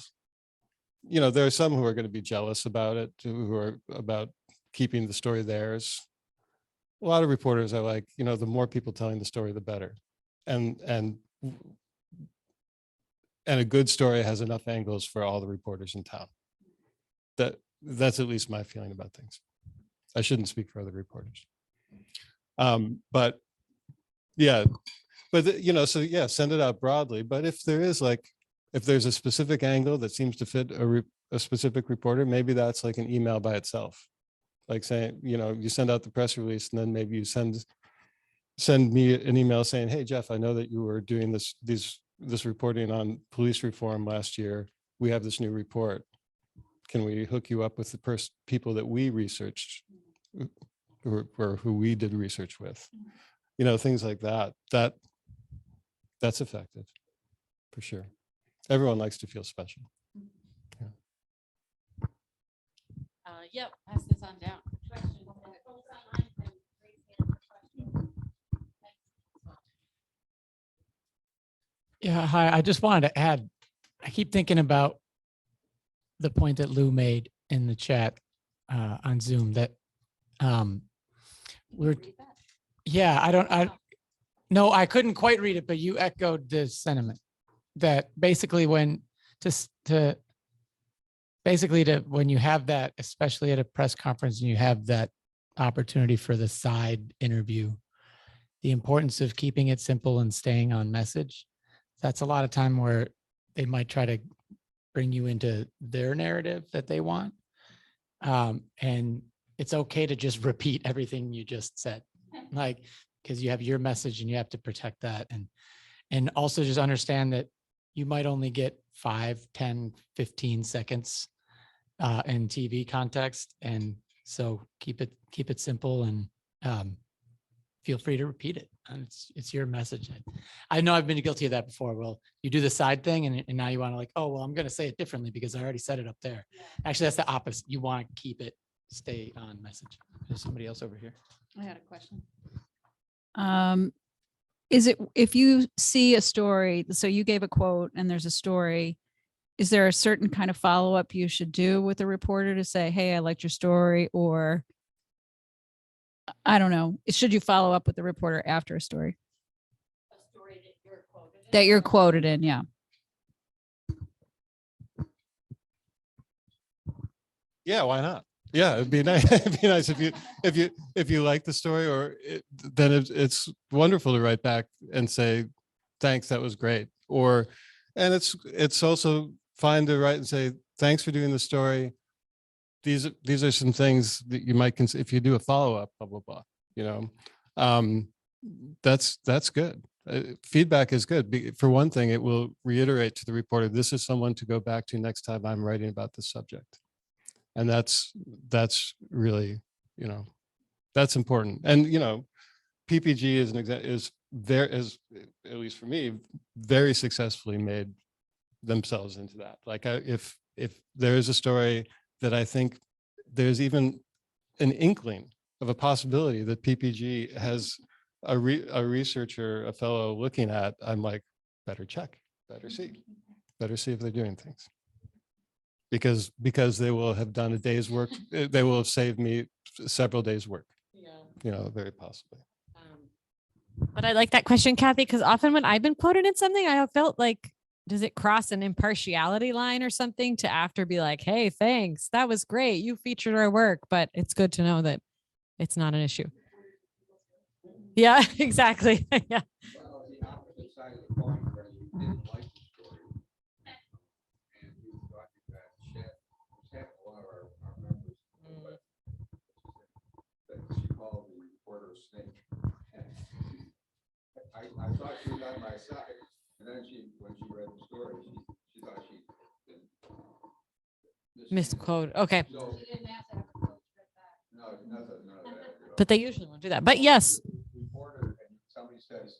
there are some who are going to be jealous about it, who are about keeping the story theirs. A lot of reporters are like, the more people telling the story, the better. And a good story has enough angles for all the reporters in town. That's at least my feeling about things. I shouldn't speak for other reporters. But yeah, but you know, so yeah, send it out broadly. But if there is like, if there's a specific angle that seems to fit a specific reporter, maybe that's like an email by itself. Like saying, you know, you send out the press release and then maybe you send me an email saying, hey, Jeff, I know that you were doing this reporting on police reform last year. We have this new report. Can we hook you up with the people that we researched or who we did research with? You know, things like that. That's effective for sure. Everyone likes to feel special. Yep, pass this on down. Yeah, hi. I just wanted to add, I keep thinking about the point that Lou made in the chat on Zoom that no, I couldn't quite read it, but you echoed the sentiment that basically when when you have that, especially at a press conference and you have that opportunity for the side interview, the importance of keeping it simple and staying on message. That's a lot of time where they might try to bring you into their narrative that they want. And it's okay to just repeat everything you just said, like, because you have your message and you have to protect that. And also just understand that you might only get 5, 10, 15 seconds in TV context. And so keep it simple and feel free to repeat it. And it's your message. I know I've been guilty of that before. Well, you do the side thing and now you want to like, oh, well, I'm going to say it differently because I already said it up there. Actually, that's the opposite. You want to keep it, stay on message. There's somebody else over here. I had a question. Is it, if you see a story, so you gave a quote and there's a story, is there a certain kind of follow-up you should do with a reporter to say, hey, I liked your story, or I don't know, should you follow up with the reporter after a story? A story that you're quoted in, yeah. Yeah, why not? Yeah, it'd be nice. It'd be nice if you like the story, or then it's wonderful to write back and say, thanks, that was great. Or, and it's also fine to write and say, thanks for doing the story. These are some things that you might consider if you do a follow up, blah blah blah. You know, that's good. Feedback is good. For one thing, it will reiterate to the reporter, this is someone to go back to next time I'm writing about this subject. And that's really, you know, that's important. And, you know, PPG is an example, is at least for me, very successfully made themselves into that. Like if there is a story that I think there's even an inkling of a possibility that PPG has a researcher, a fellow looking at, I'm like, better check, better see if they're doing things. Because they will have done a day's work. They will have saved me several days' work. Yeah. You know, very possibly. But I like that question, Kathy, because often when I've been quoted in something, I have felt like, does it cross an impartiality line or something to after be like, hey, thanks, that was great, you featured our work. But it's good to know that it's not an issue. Yeah, exactly. Yeah. Well, the opposite side of the coin, where you didn't like the story, and you thought that Chet, one of our members, that she called the reporter a snake. I thought she was on my side, and then when she read the story, she thought she Misquote. Okay. So, no, nothing. But they usually won't do that. But yes. Reporter, and somebody says,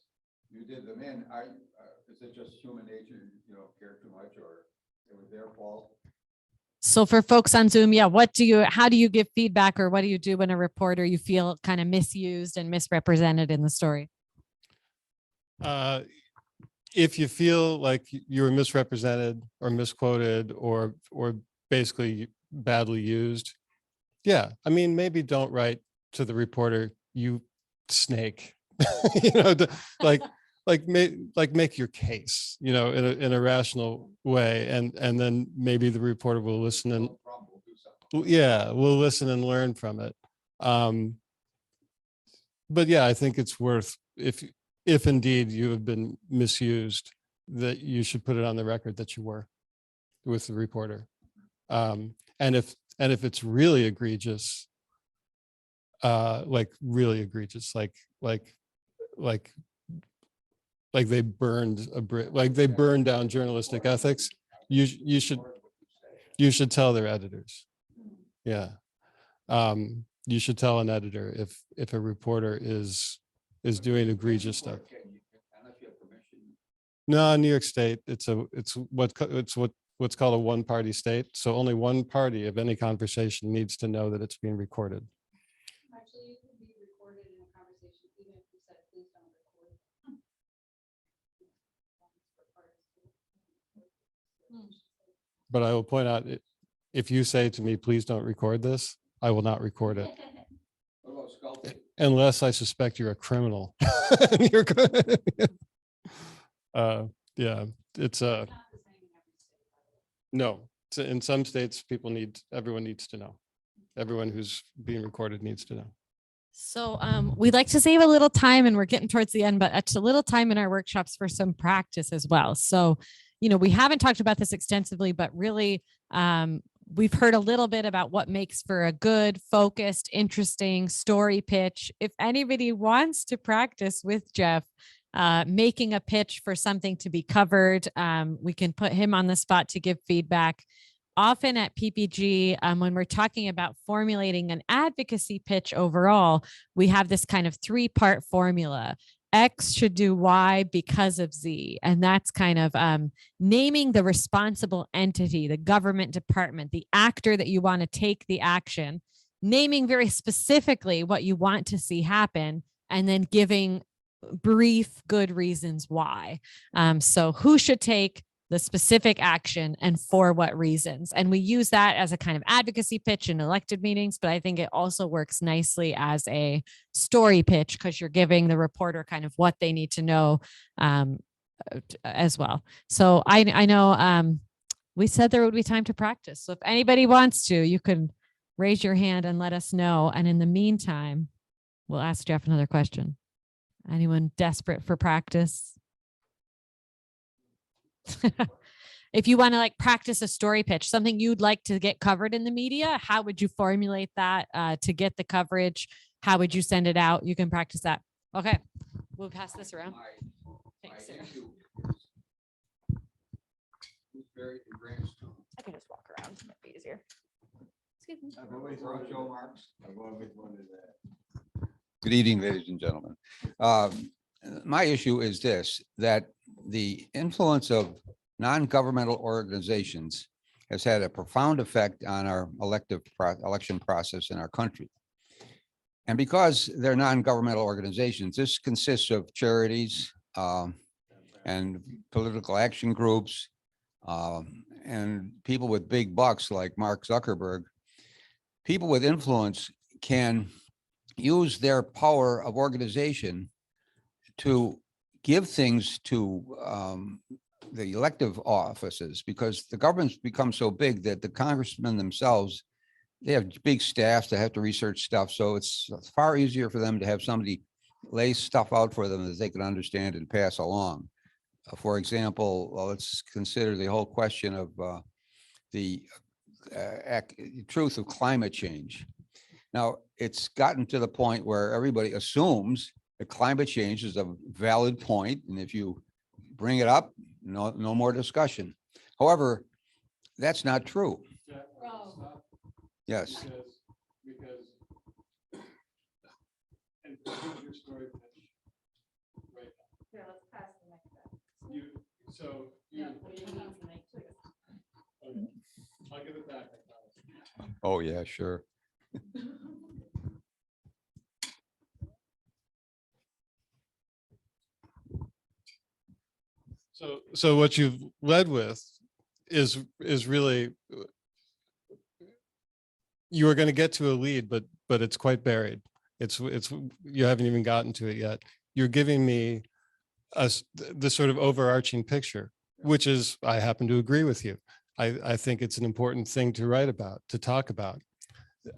you did them in, is it just human nature, you know, care too much, or it was their fault? So for folks on Zoom, yeah, how do you give feedback, or what do you do when a reporter you feel kind of misused and misrepresented in the story? If you feel like you were misrepresented or misquoted or basically badly used, yeah, I mean, maybe don't write to the reporter, you snake, you know, make your case, you know, in a rational way, and then maybe the reporter will listen and we'll listen and learn from it. But yeah, I think it's worth, if indeed you have been misused, that you should put it on the record that you were with the reporter. And if it's really egregious, like really egregious, like they burned like they burned down journalistic ethics, you should tell their editors. Yeah. You should tell an editor if a reporter is doing egregious stuff. No, in New York State, it's what's called a one-party state. So only one party of any conversation needs to know that it's being recorded. Actually, you can be recorded in a conversation, even if you said, please don't record. But I will point out, if you say to me, please don't record this, I will not record it. What about sculpting? Unless I suspect you're a criminal. Yeah, it's no, in some states, everyone needs to know. Everyone who's being recorded needs to know. So we'd like to save a little time, and we're getting towards the end, but it's a little time in our workshops for some practice as well. So, we haven't talked about this extensively, but really we've heard a little bit about what makes for a good, focused, interesting story pitch. If anybody wants to practice with Jeff, making a pitch for something to be covered, we can put him on the spot to give feedback. Often at PPG, when we're talking about formulating an advocacy pitch overall, we have this kind of 3-part formula. X should do Y because of Z. And that's kind of naming the responsible entity, the government department, the actor that you want to take the action, naming very specifically what you want to see happen, and then giving brief, good reasons why. So who should take the specific action and for what reasons? And we use that as a kind of advocacy pitch in elected meetings, but I think it also works nicely as a story pitch because you're giving the reporter kind of what they need to know as well. So I know we said there would be time to practice. So if anybody wants to, you can raise your hand and let us know. And in the meantime, we'll ask Jeff another question. Anyone desperate for practice? If you want to practice a story pitch, something you'd like to get covered in the media, how would you formulate that to get the coverage? How would you send it out? You can practice that. Okay, we'll pass this around. Thanks, Sarah. I can just walk around. It might be easier. Excuse me. Good evening, ladies and gentlemen. My issue is this, that the influence of non-governmental organizations has had a profound effect on our election process in our country. And because they're non-governmental organizations, this consists of charities and political action groups and people with big bucks like Mark Zuckerberg. People with influence can use their power of organization to give things to the elective offices, because the government's become so big that the congressmen themselves, they have big staffs that have to research stuff. So it's far easier for them to have somebody lay stuff out for them that they can understand and pass along. For example, let's consider the whole question of the truth of climate change. Now, it's gotten to the point where everybody assumes that climate change is a valid point, and if you bring it up, no more discussion. However, that's not true. Yes. Because and your story pitch right now. Here, let's pass the next step. Okay, I'll give it back, I promise. Oh, yeah, sure. So what you've led with is really, you are going to get to a lead, but it's quite buried. It's you haven't even gotten to it yet. You're giving me the sort of overarching picture, which is, I happen to agree with you. I think it's an important thing to write about, to talk about.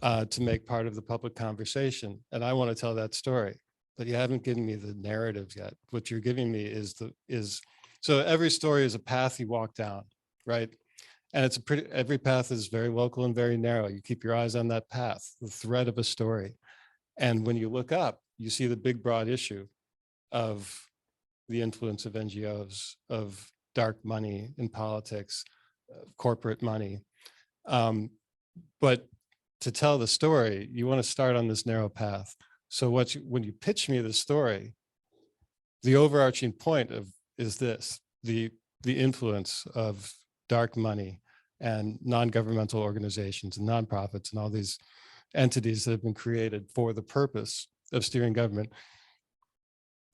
to make part of the public conversation. And I want to tell that story, but you haven't given me the narratives yet. What you're giving me is so every story is a path you walk down, right? And it's every path is very local and very narrow. You keep your eyes on that path, the thread of a story. And when you look up, you see the big, broad issue of the influence of NGOs, of dark money in politics, corporate money. But to tell the story, you want to start on this narrow path. So when you pitch me the story, the overarching point is this, the influence of dark money and non-governmental organizations and nonprofits and all these entities that have been created for the purpose of steering government.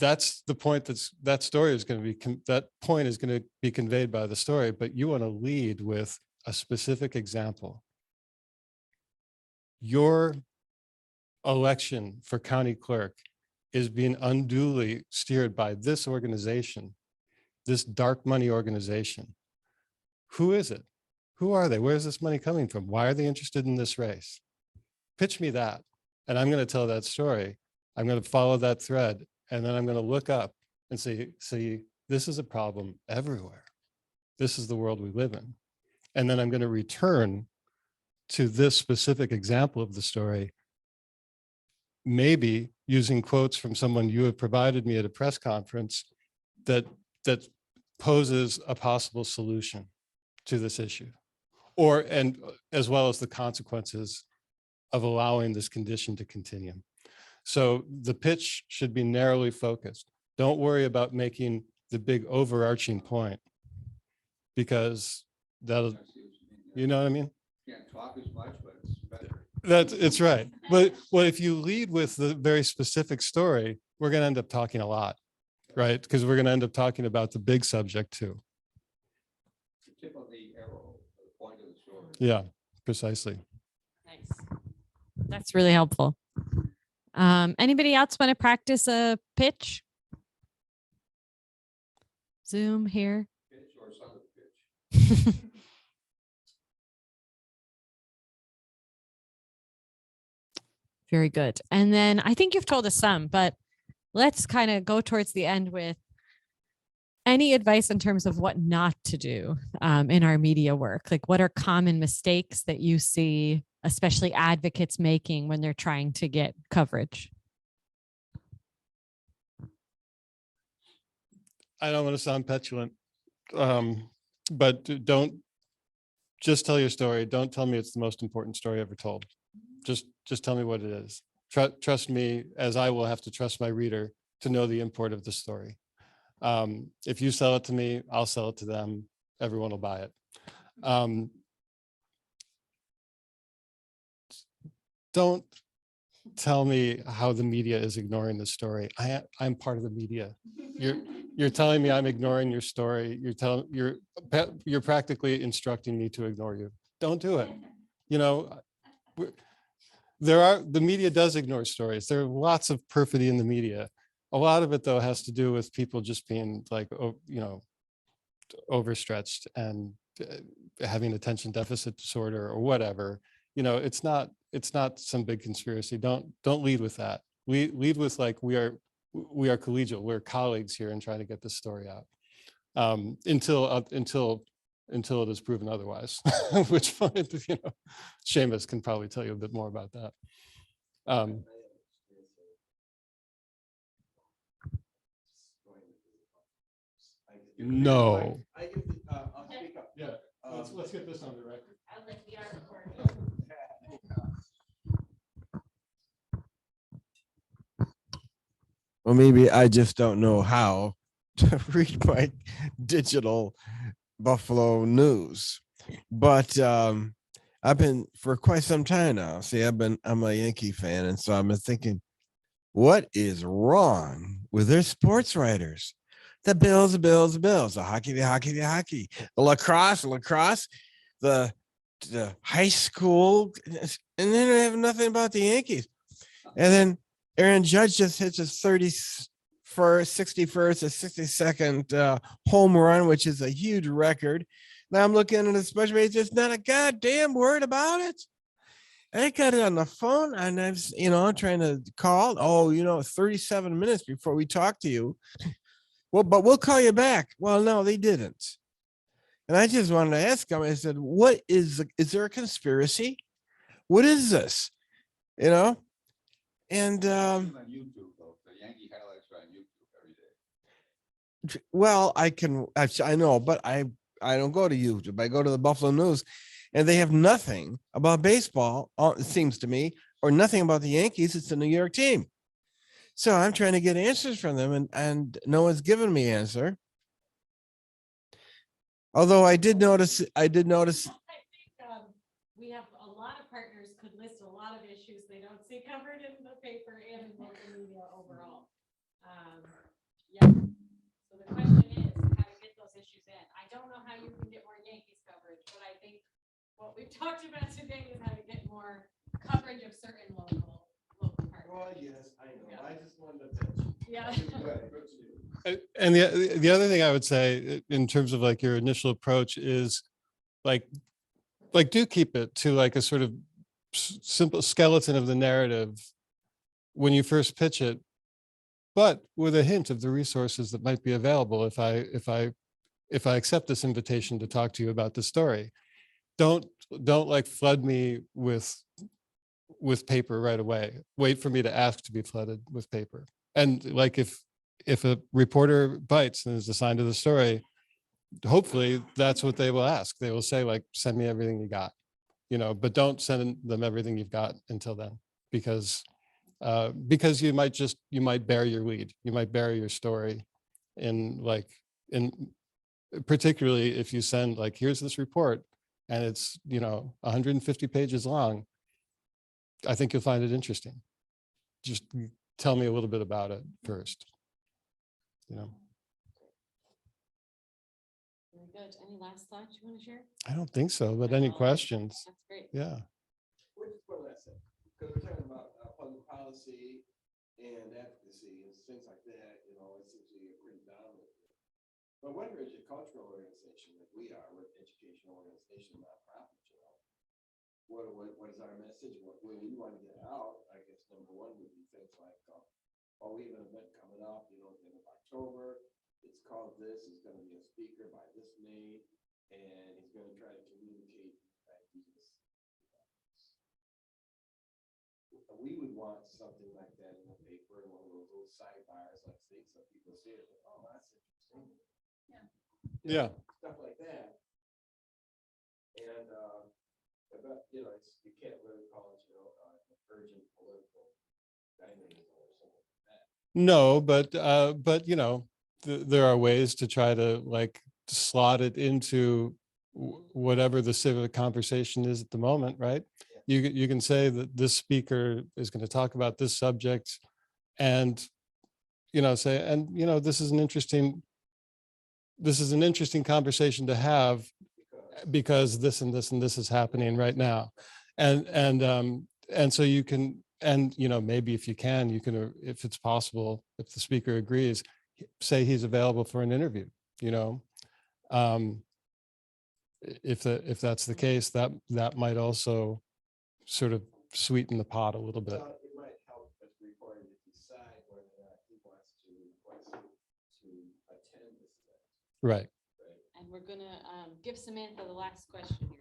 That's the point that story is going to be, that point is going to be conveyed by the story, but you want to lead with a specific example. Your election for county clerk is being unduly steered by this organization, this dark money organization. Who is it? Who are they? Where is this money coming from? Why are they interested in this race? Pitch me that. And I'm going to tell that story. I'm going to follow that thread. And then I'm going to look up and say, see, this is a problem everywhere. This is the world we live in. And then I'm going to return to this specific example of the story, maybe using quotes from someone you have provided me at a press conference that poses a possible solution to this issue, and as well as the consequences of allowing this condition to continue. So the pitch should be narrowly focused. Don't worry about making the big overarching point, because that'll, you know what I mean? Can't talk as much, but it's better. It's right. But well, if you lead with the very specific story, we're going to end up talking a lot, right? Because we're going to end up talking about the big subject too. The tip of the arrow, the point of the story. Yeah, precisely. Nice. That's really helpful. Anybody else want to practice a pitch? Zoom here. Pitch or son of pitch. Very good. And then I think you've told us some, but let's kind of go towards the end with any advice in terms of what not to do in our media work. Like, what are common mistakes that you see, especially advocates making when they're trying to get coverage? I don't want to sound petulant, but don't just tell your story. Don't tell me it's the most important story ever told. Just tell me what it is. Trust me, as I will have to trust my reader to know the import of the story. If you sell it to me, I'll sell it to them. Everyone will buy it. Don't tell me how the media is ignoring the story. I'm part of the media. You're telling me I'm ignoring your story. You're practically instructing me to ignore you. Don't do it. You know, the media does ignore stories. There are lots of perfidy in the media. A lot of it, though, has to do with people just being like, you know, overstretched and having attention deficit disorder or whatever. You know, it's not some big conspiracy. Don't lead with that. Lead with like, we are collegial. We're colleagues here in trying to get this story out until it is proven otherwise. Which point, you know, Seamus can probably tell you a bit more about that. No. I'll speak up. Yeah. Let's get this on the record. I was like, we are recording. Well, maybe I just don't know how to read my digital Buffalo news, but I've been for quite some time now. See, I'm a Yankee fan, and so I've been thinking, what is wrong with their sports writers? The Bills, the hockey, the lacrosse, the high school, and then they have nothing about the Yankees. And then Aaron Judge just hits his 61st or 62nd home run, which is a huge record. Now I'm looking at the special, it's just not a goddamn word about it. I got it on the phone and I was, trying to call. Oh, 37 minutes before we talk to you. Well, but we'll call you back. Well, no, they didn't. And I just wanted to ask them, I said, is there a conspiracy? What is this? And On YouTube, though, the Yankee highlights are on YouTube every day. well, I know, but I don't go to YouTube. I go to the Buffalo News and they have nothing about baseball, it seems to me, or nothing about the Yankees. It's the New York team. So I'm trying to get answers from them and no one's given me an answer. Although I did notice, I think we have a lot of partners could list a lot of issues they don't see covered in the paper and in local media overall. Yeah. So the question is how to get those issues in. I don't know how you can get more Yankees coverage, but I think what we've talked about today is how to get more coverage of certain local partners. Well, yes, I know. Yeah. I just wanted to mention. Yeah. And the other thing I would say in terms of like your initial approach is like do keep it to like a sort of simple skeleton of the narrative when you first pitch it, but with a hint of the resources that might be available if I accept this invitation to talk to you about the story. Don't like flood me with paper right away. Wait for me to ask to be flooded with paper. And like if a reporter bites and is assigned to the story, hopefully that's what they will ask. They will say like, send me everything you got, but don't send them everything you've got until then, because you might bury your lead. You might bury your story particularly if you send like, here's this report and it's, 150 pages long. I think you'll find it interesting. Just tell me a little bit about it first. Very good. Any last thoughts you want to share? I don't think so, but any questions? That's great. Yeah. Which is what I said, because we're talking about public policy and advocacy and things like that, it seems to be a pretty dominant. But whether it's a cultural organization like we are, we're an educational organization, nonprofit, what is our message? What we want to get out? I guess number one would be things like, we have an event coming up, at the end of October. It's called this. He's going to be a speaker by this name, and he's going to try to communicate ideas. We would want something like that in the paper, and one of those little sidebars, like things that people see it. Oh, that's interesting. Yeah. Stuff like that. And but you can't really call it urgent political dynamism or something like that. No, but there are ways to try to like slot it into whatever the civic conversation is at the moment, right? You can say that this speaker is going to talk about this subject, and this is an interesting conversation to have because this and this and this is happening right now, and so you can, and maybe if you can, if it's possible, if the speaker agrees, say he's available for an interview. If that's the case, that might also sort of sweeten the pot a little bit. It might help as the reporter to decide whether or not he wants to attend this event. Right. And we're gonna give Samantha the last question here.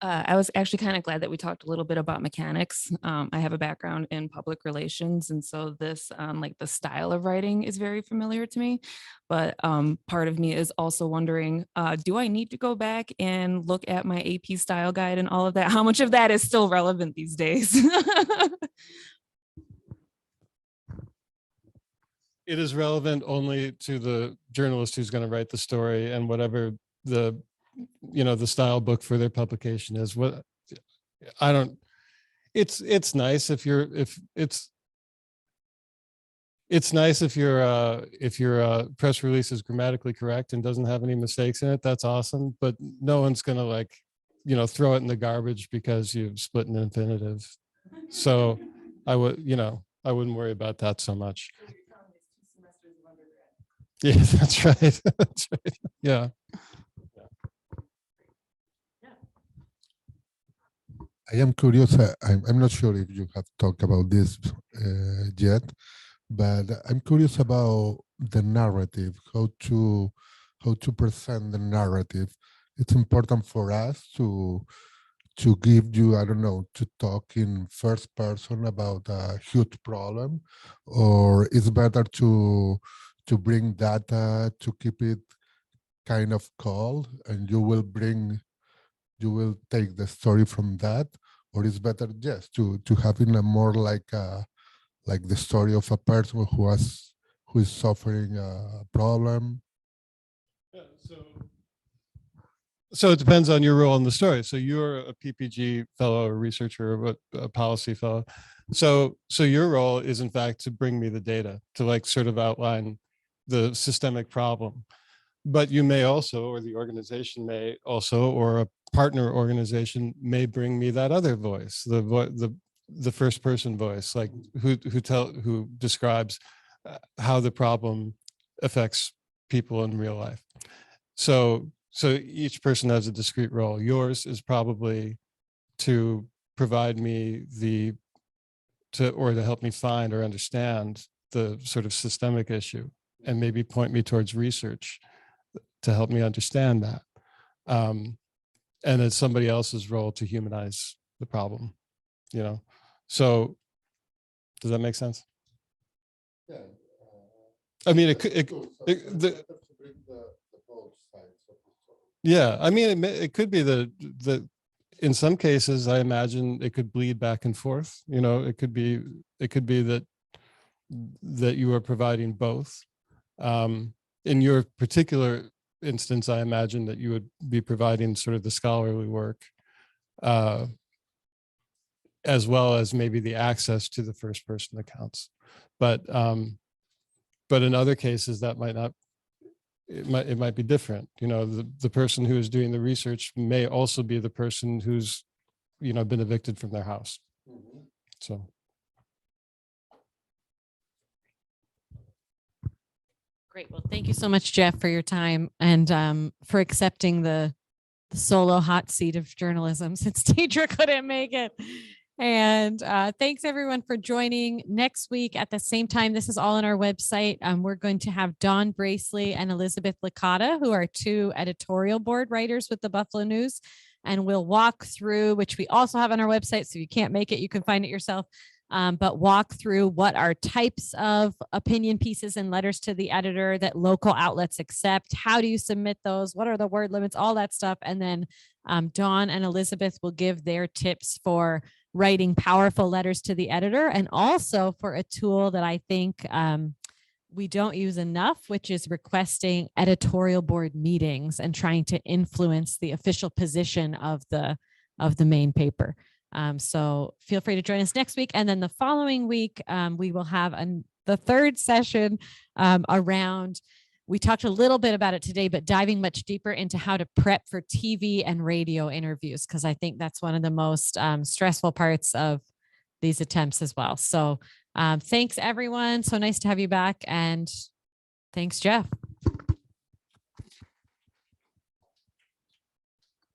I was actually kind of glad that we talked a little bit about mechanics. I have a background in public relations, and so this, like the style of writing is very familiar to me. But part of me is also wondering, do I need to go back and look at my AP style guide and all of that? How much of that is still relevant these days? It is relevant only to the journalist who's going to write the story, and whatever the style book for their publication is. It's nice if your press release is grammatically correct and doesn't have any mistakes in it. That's awesome, but no one's going to throw it in the garbage because you've split an infinitive. So I wouldn't worry about that so much. Yeah, that's right. That's right. Yeah. I am curious. I'm not sure if you have talked about this yet, but I'm curious about the narrative, how to present the narrative. It's important for us to give you, I don't know, to talk in first person about a huge problem, or it's better to bring data to keep it kind of cold, and you will take the story from that, or it's better just to having a more like the story of a person who is suffering a problem. Yeah, so it depends on your role in the story. So you're a PPG fellow, a researcher, or a policy fellow. So your role is in fact to bring me the data, to like sort of outline the systemic problem. But you may also, or the organization may also, or a partner organization may bring me that other voice, the first person voice, like who describes how the problem affects people in real life. So each person has a discrete role. Yours is probably to provide me or to help me find or understand the sort of systemic issue, and maybe point me towards research to help me understand that. And it's somebody else's role to humanize the problem, you know? So does that make sense? Yeah. I mean, yeah, I mean, it could be that in some cases, I imagine it could bleed back and forth. You know, it could be that you are providing both. In your particular instance, I imagine that you would be providing sort of the scholarly work, as well as maybe the access to the first person accounts. But in other cases, that might not. It might be different. You know, the person who is doing the research may also be the person who's, you know, been evicted from their house. So. Great. Well, thank you so much, Jeff, for your time and for accepting the solo hot seat of journalism since Deidre couldn't make it. And thanks everyone for joining. Next week at the same time, this is all on our website. We're going to have Dawn Bracely and Elizabeth Licata, who are two editorial board writers with the Buffalo News. And we'll walk through, which we also have on our website. So if you can't make it, you can find it yourself. But walk through what are types of opinion pieces and letters to the editor that local outlets accept. How do you submit those? What are the word limits? All that stuff. And then Dawn and Elizabeth will give their tips for writing powerful letters to the editor, and also for a tool that I think we don't use enough, which is requesting editorial board meetings and trying to influence the official position of the main paper. So feel free to join us next week. And then the following week, we will have the third session around, we talked a little bit about it today, but diving much deeper into how to prep for TV and radio interviews, because I think that's one of the most stressful parts of these attempts as well. So thanks, everyone. So nice to have you back. And thanks, Jeff.